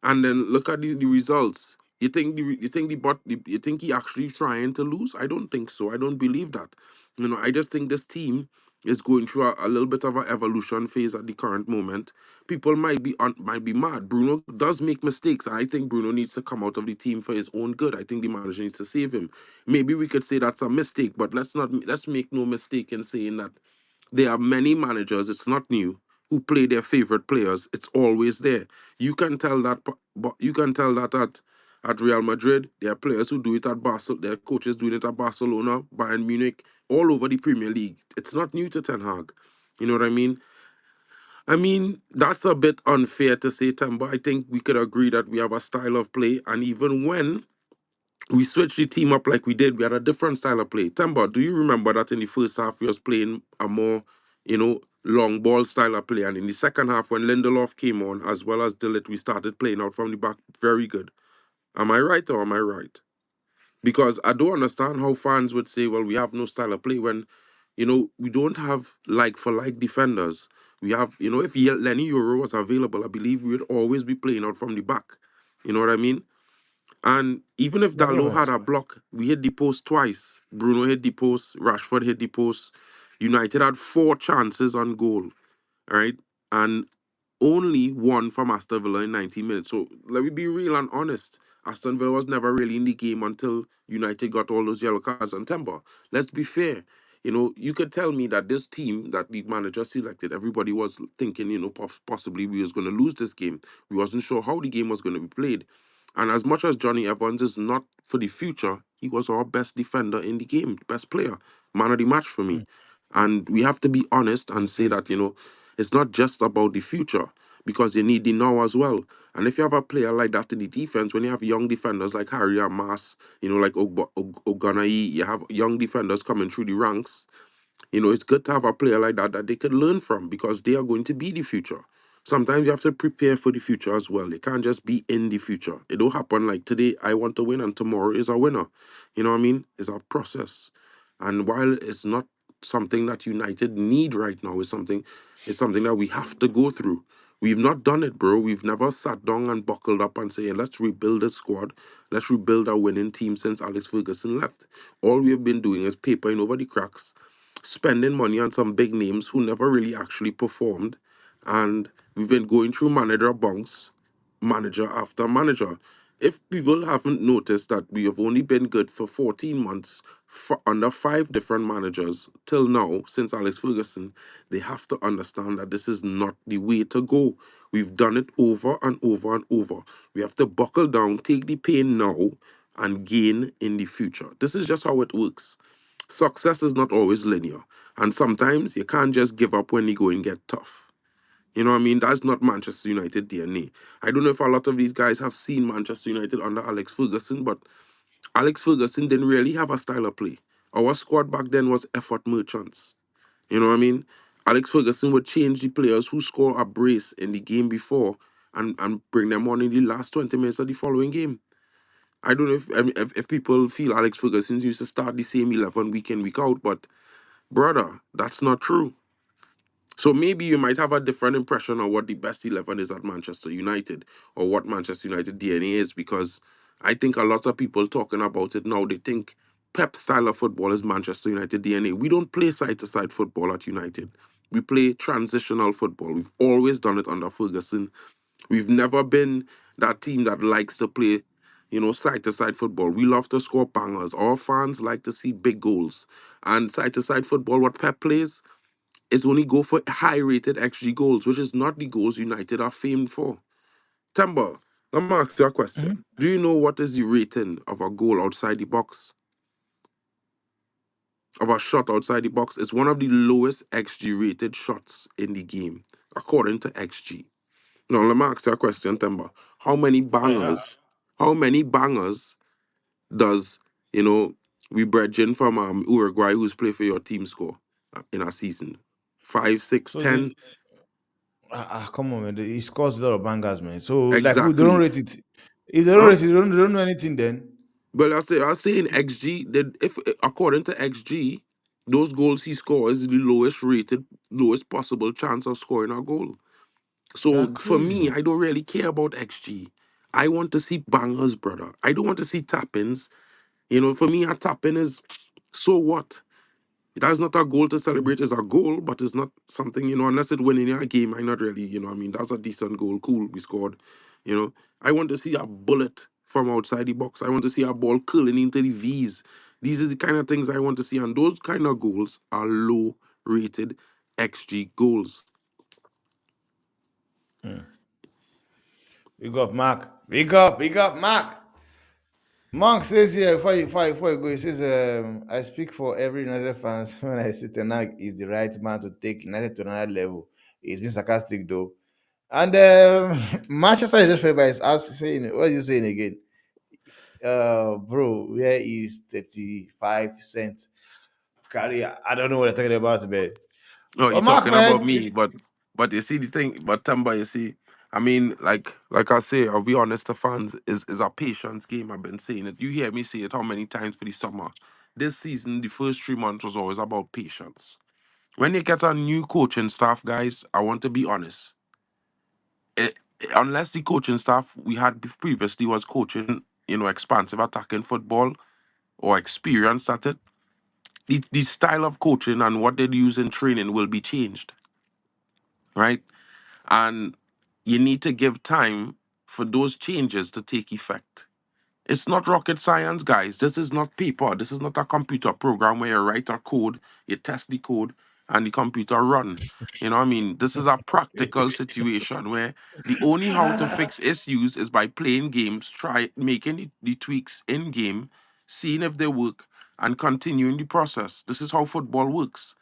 And then look at the results. You think he actually trying to lose? I don't think so. I don't believe that. I just think this team is going through a little bit of an evolution phase at the current moment. People might be mad. Bruno does make mistakes, and I think Bruno needs to come out of the team for his own good. I think the manager needs to save him. Maybe we could say that's a mistake, but let's make no mistake in saying that there are many managers, it's not new, who play their favorite players. It's always there. You can tell that, but you can tell that at Real Madrid, there are players who do it at Barcelona, their coaches doing it at Barcelona, Bayern Munich, all over the Premier League. It's not new to Ten Hag. You know what I mean? I mean, that's a bit unfair to say, Tim, but I think we could agree that we have a style of play, and even when we switched the team up like we did. We had a different style of play. Temba, do you remember that in the first half we was playing a more, long ball style of play, and in the second half when Lindelof came on as well as Dillit, we started playing out from the back very good. Am I right or am I right? Because I don't understand how fans would say, well, we have no style of play when, we don't have like for like defenders. We have, if Lenny Euro was available, I believe we would always be playing out from the back. You know what I mean? And even if You're Dalot had right. a block, we hit the post twice. Bruno hit the post, Rashford hit the post. United had 4 chances on goal, right? And only one from Aston Villa in 90 minutes. So let me be real and honest. Aston Villa was never really in the game until United got all those yellow cards on temper. Let's be fair. You could tell me that this team that the manager selected, everybody was thinking, possibly we was going to lose this game. We wasn't sure how the game was going to be played. And as much as Johnny Evans is not for the future, he was our best defender in the game, best player, man of the match for me. And we have to be honest and say He's that, it's not just about the future because you need the now as well. And if you have a player like that in the defense, when you have young defenders like Harry Mas, like Oganai, you have young defenders coming through the ranks, it's good to have a player like that that they can learn from because they are going to be the future. Sometimes you have to prepare for the future as well. You can't just be in the future. It don't happen like today, I want to win, and tomorrow is a winner. You know what I mean? It's a process. And while it's not something that United need right now, it's something that we have to go through. We've not done it, bro. We've never sat down and buckled up and say, let's rebuild a squad. Let's rebuild our winning team since Alex Ferguson left. All we have been doing is papering over the cracks, spending money on some big names who never really actually performed. And we've been going through manager bunks, manager after manager. If people haven't noticed that we have only been good for 14 months for under 5 different managers till now, since Alex Ferguson, they have to understand that this is not the way to go. We've done it over and over and over. We have to buckle down, take the pain now, and gain in the future. This is just how it works. Success is not always linear, and sometimes you can't just give up when the going get tough. You know what I mean? That's not Manchester United DNA. I don't know if a lot of these guys have seen Manchester United under Alex Ferguson, but Alex Ferguson didn't really have a style of play. Our squad back then was effort merchants. You know what I mean? Alex Ferguson would change the players who score a brace in the game before and bring them on in the last 20 minutes of the following game. I don't know if people feel Alex Ferguson used to start the same 11 week in, week out, but brother, that's not true. So maybe you might have a different impression of what the best 11 is at Manchester United or what Manchester United DNA is because I think a lot of people talking about it now, they think Pep's style of football is Manchester United DNA. We don't play side to side football at United. We play transitional football. We've always done it under Ferguson. We've never been that team that likes to play. side to side football. We love to score bangers. Our fans like to see big goals. And side to side football, what Pep plays is only go for high rated XG goals, which is not the goals United are famed for. Temba, let me ask you a question. Mhm. Do you know what is the rating of a goal outside the box? Of a shot outside the box? It's one of the lowest XG rated shots in the game, according to XG. Now, let me ask you a question, Temba. How many Yeah. bangers, how many bangers does, you know, we brethren from Uruguay who's play for your team score in a season? Five, six, So this 10? come on, man. He scores a lot of bangers, man. So like, who they don't Exactly. rate it? If they don't Huh? rate it, they don't know anything. Then But I say in XG that if according to XG, those goals he scores is the lowest rated, lowest possible chance of scoring a goal. So that's for me, crazy. I don't really care about XG. I want to see bangers, brother. I don't want to see tap-ins. For me, a tap-in is so what? That's not a goal to celebrate. It's a goal, but it's not something, unless it win in a game, I not really, I mean, that's a decent goal. Cool, we scored. You know, I want to see a bullet from outside the box. I want to see a ball curling into the V's. These are the kind of things I want to see. And those kind of goals are low rated XG goals. Big up, Mark. Big up, Mark. Monk says here before you go, he says, I speak for every United fans when I say Tenag is the right man to take United to another level. He's been sarcastic though. And Manchester United fan is asking, saying, what are you saying again? Bro, where is 35 cents career? I don't know what you're talking about, man. No, But you're Mark, talking about man, me, but you see the thing, but Tamba, you see, I mean, like I say, I'll be honest to fans, is a patience game. I've been saying it. You hear me say it how many times for the summer. This season, the first 3 months was always about patience. When you get a new coaching staff, guys, I want to be honest. It, unless the coaching staff we had previously was coaching, expansive attacking football or experienced at it, the style of coaching and what they use in training will be changed, right? And you need to give time for those changes to take effect. It's not rocket science, guys. This is not paper. This is not a computer program where you write a code, you test the code, and the computer run. You know what I mean? This is a practical situation where the only how to fix issues is by playing games, try making the tweaks in game, seeing if they work, and continuing the process. This is how football works.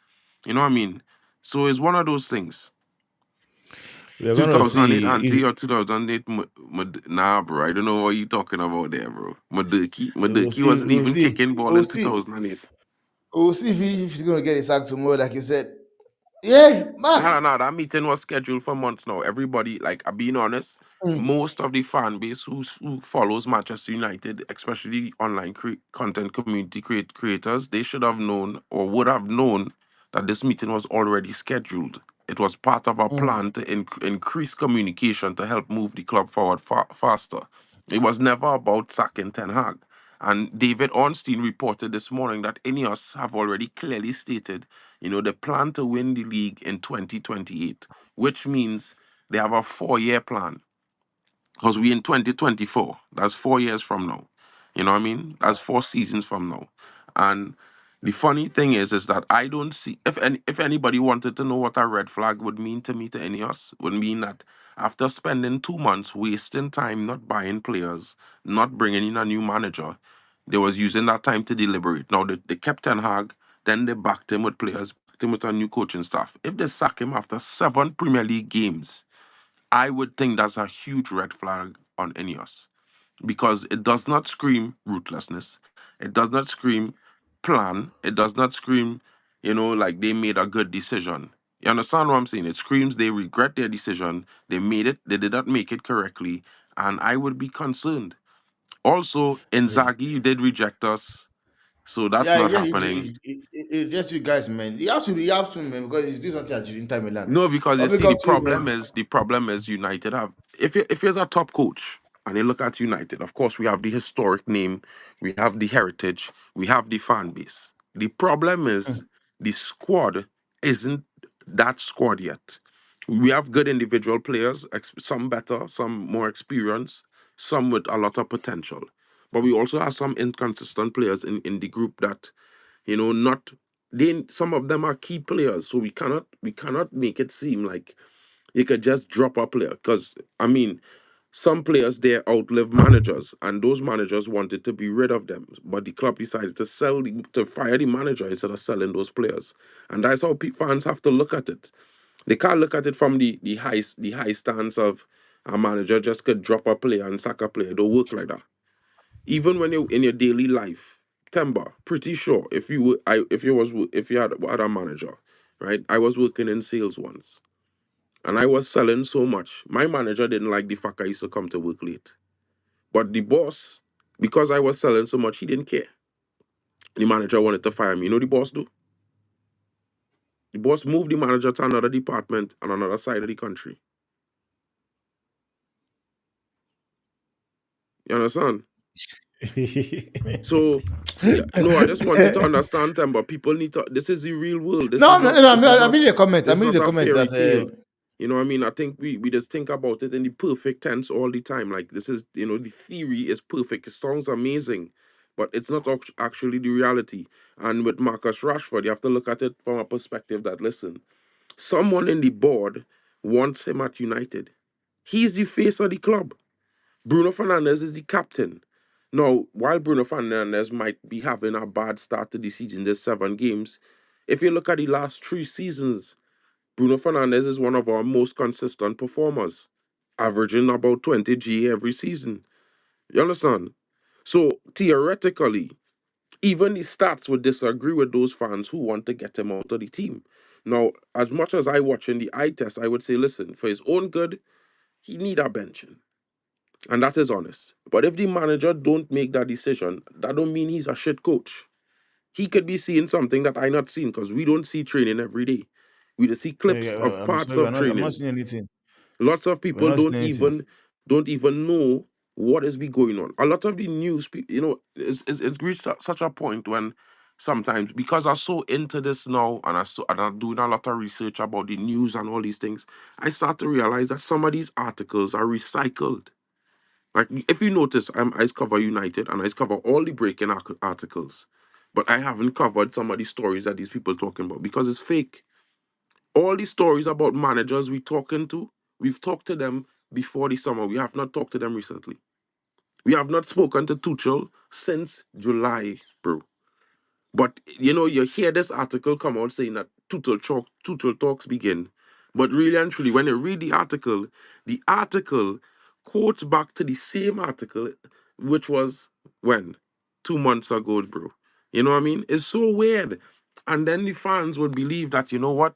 You know what I mean? So it's one of those things. we're gonna 2008 see. Auntie or 2008 nah, bro. I don't know what you talking about there, bro. We'll Madurki see. wasn't We'll even see. kicking ball We'll in see. 2008. We'll see if he's gonna get his sack tomorrow, like you said. Yeah, No, no, Mark. no. That meeting was scheduled for months now. Everybody, like, I'm being honest, Mm, most of the fan base who follows Manchester United, especially online content community creators, they should have known or would have known that this meeting was already scheduled. It was part of a mm. plan to increase communication to help move the club forward faster. It was never about sacking Ten Hag. And David Ornstein reported this morning that Ineos have already clearly stated, they plan to win the league in 2028, which means they have a 4-year plan. Because we in 2024. That's 4 years from now. You know what I mean? That's 4 seasons from now. And the funny thing is that I don't see if anybody wanted to know what a red flag would mean to me to any of us, would mean that after spending 2 months wasting time not buying players, not bringing in a new manager, they was using that time to deliberate. Now they kept Ten Hag, then they backed him with players, backed him with a new coaching staff. If they sack him after 7 Premier League games, I would think that's a huge red flag on Ineos because it does not scream ruthlessness. It does not scream plan. It does not scream, like they made a good decision. You understand what I'm saying? It screams they regret their decision. They made it, they did not make it correctly, and I would be concerned. Also, Inzaghi, you did reject us, so that's Yeah, not yeah, happening. it's just you guys, man. You have to, man, because he's doing something at Inter Milan. No, because I'll you big see, up to you, man. the problem is United have. If you're a top coach and you look at United, of course we have the historic name, we have the heritage, we have the fan base. The problem is the squad isn't that squad yet. We have good individual players, some better, some more experienced, some with a lot of potential. but we also have some inconsistent players in the group that, not they some of them are key players, so we cannot make it seem like you could just drop a player. Because I mean, some players they outlive managers, and those managers wanted to be rid of them, but the club decided to fire the manager instead of selling those players. And that's how fans have to look at it. They can't look at it from the high stance of a manager just could drop a player and sack a player. It don't work like that. Even when you're in your daily life, Temba, pretty sure if you were, if you had a manager, right? I was working in sales once, and I was selling so much. My manager didn't like the fact I used to come to work late, but the boss, because I was selling so much, he didn't care. The manager wanted to fire me. You know the boss do? The boss moved the manager to another department on another side of the country. You understand? So, yeah, no, I just want you to understand them, but people need to. This is the real world. This No, is no, not. no, This is I not. made a comment. I This is made not a a comment fairy that tale. You know what I mean? I think we just think about it in the perfect tense all the time. Like this is, the theory is perfect. It sounds amazing, but it's not actually the reality. And with Marcus Rashford, you have to look at it from a perspective that listen, someone in the board wants him at United. He's the face of the club. Bruno Fernandes is the captain. Now, while Bruno Fernandes might be having a bad start to the season, there's 7 games. If you look at the last 3 seasons, Bruno Fernandes is one of our most consistent performers, averaging about 20 G every season. You understand? So theoretically, even the stats would disagree with those fans who want to get him out of the team. Now, as much as I watch in the eye test, I would say, listen, for his own good, he need a benching. And that is honest. But if the manager don't make that decision, that don't mean he's a shit coach. He could be seeing something that I not seeing because we don't see training every day. We just see Yeah, clips yeah, of I'm parts sorry, of I'm not training. seeing anything. Lots of We're people not seeing don't anything. even know what is be going on. A lot of the news, it's reached such a point when sometimes because I'm so into this now and I'm doing a lot of research about the news and all these things, I start to realize that some of these articles are recycled. Like if you notice, I cover United and I cover all the breaking articles, but I haven't covered some of the stories that these people talking about because it's fake. All the stories about managers we've talked to them before the summer. We have not talked to them recently. We have not spoken to Tuchel since July, bro. But you hear this article come out saying that Tuchel talks begin. But really and truly, when you read the article quotes back to the same article, which was when? 2 months ago, bro. You know what I mean? It's so weird. And then the fans would believe that, you know what?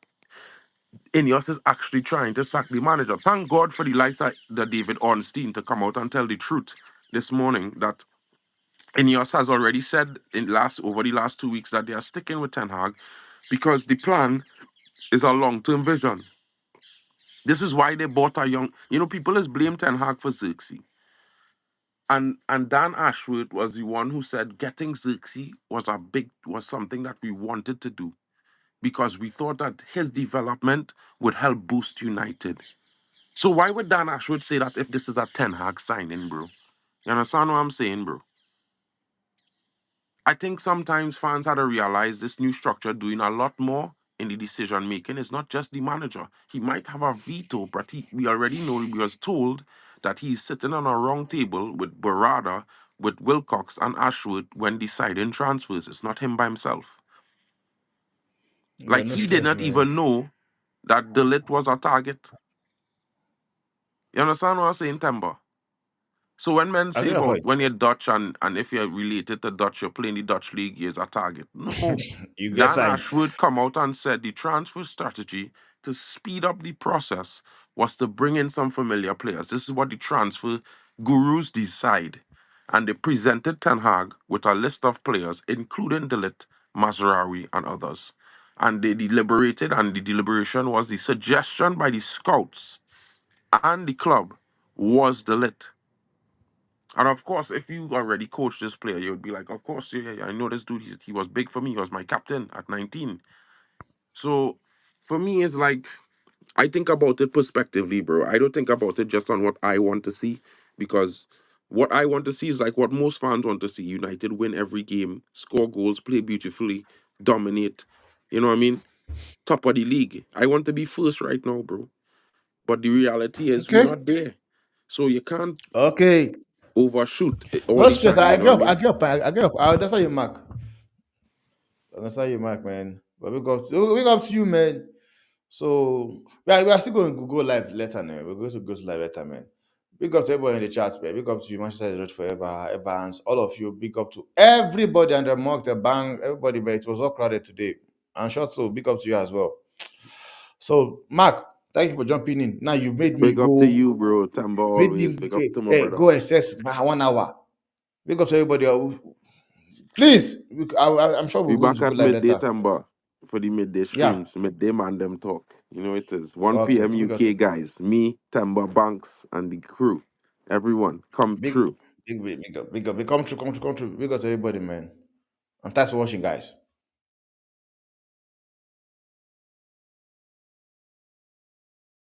Ineos is actually trying to sack the manager. Thank God for the likes of the David Ornstein to come out and tell the truth this morning that Ineos has already said over the last 2 weeks that they are sticking with Ten Hag because the plan is a long-term vision. This is why they bought a young. People is blame Ten Hag for Xerxes, and Dan Ashworth was the one who said getting Xerxes was something that we wanted to do because we thought that his development would help boost United. So why would Dan Ashworth say that if this is a Ten Hag signing, bro? You understand what I'm saying, bro? I think sometimes fans had to realize this new structure doing a lot more in the decision making. It's not just the manager. He might have a veto, but we already know he was told that he's sitting on a round table with Barada, with Wilcox and Ashworth when deciding transfers. It's not him by himself. Yeah, Like no he did stress, not man. even know that Delit was a target. You understand what I'm saying, Temba? So when men I say get your about point. when you're Dutch and if you're related to Dutch, you're playing the Dutch league, you're a target. No. You get Dan signed. Ashwood come out and said the transfer strategy to speed up the process was to bring in some familiar players. This is what the transfer gurus decide. And they presented Ten Hag with a list of players, including Delit, Mazraoui, and others. And they deliberated, and the deliberation was the suggestion by the scouts and the club was Delit. And of course, if you already coached this player, you would be like, of course, yeah, yeah, yeah, I know this dude. He was big for me. He was my captain at 19. So for me, it's like, I think about it prospectively, bro. I don't think about it just on what I want to see because What I want to see is like what most fans want to see: United win every game, score goals, play beautifully, dominate. You know what I mean? Top of the league. I want to be first right now, bro. But the reality is we're Okay. not there. So you can't Okay. overshoot all No the stress. time, I you know what I get up. I mean? get up. I get up. That's how you mark. That's how you mark, man. But we got to you, man. So we are still going to go live later now. We're going to go live later, man. Big up to everybody in the chat, man. Big up to you, Manchester United forever, Evans, all of you. Big up to everybody and the Mark, the Bang, everybody, man. It was all crowded today. And short, so big up to you as well. So, Mark, thank you for jumping in. Now you Big up to you, bro. Tamba made always. me Big up to my brother. go assess my 1 hour. Big up to everybody. Please, I'm sure We we're going back to go at live midday later. Tamba for the midday Yeah. streams. Midday man them talk. You know it is. 1 Okay. p.m. UK guys. Me, Tamba Banks, and the crew. Everyone, come Big, through. big, big up. Come true. Big up to everybody, man. And thanks for watching, guys.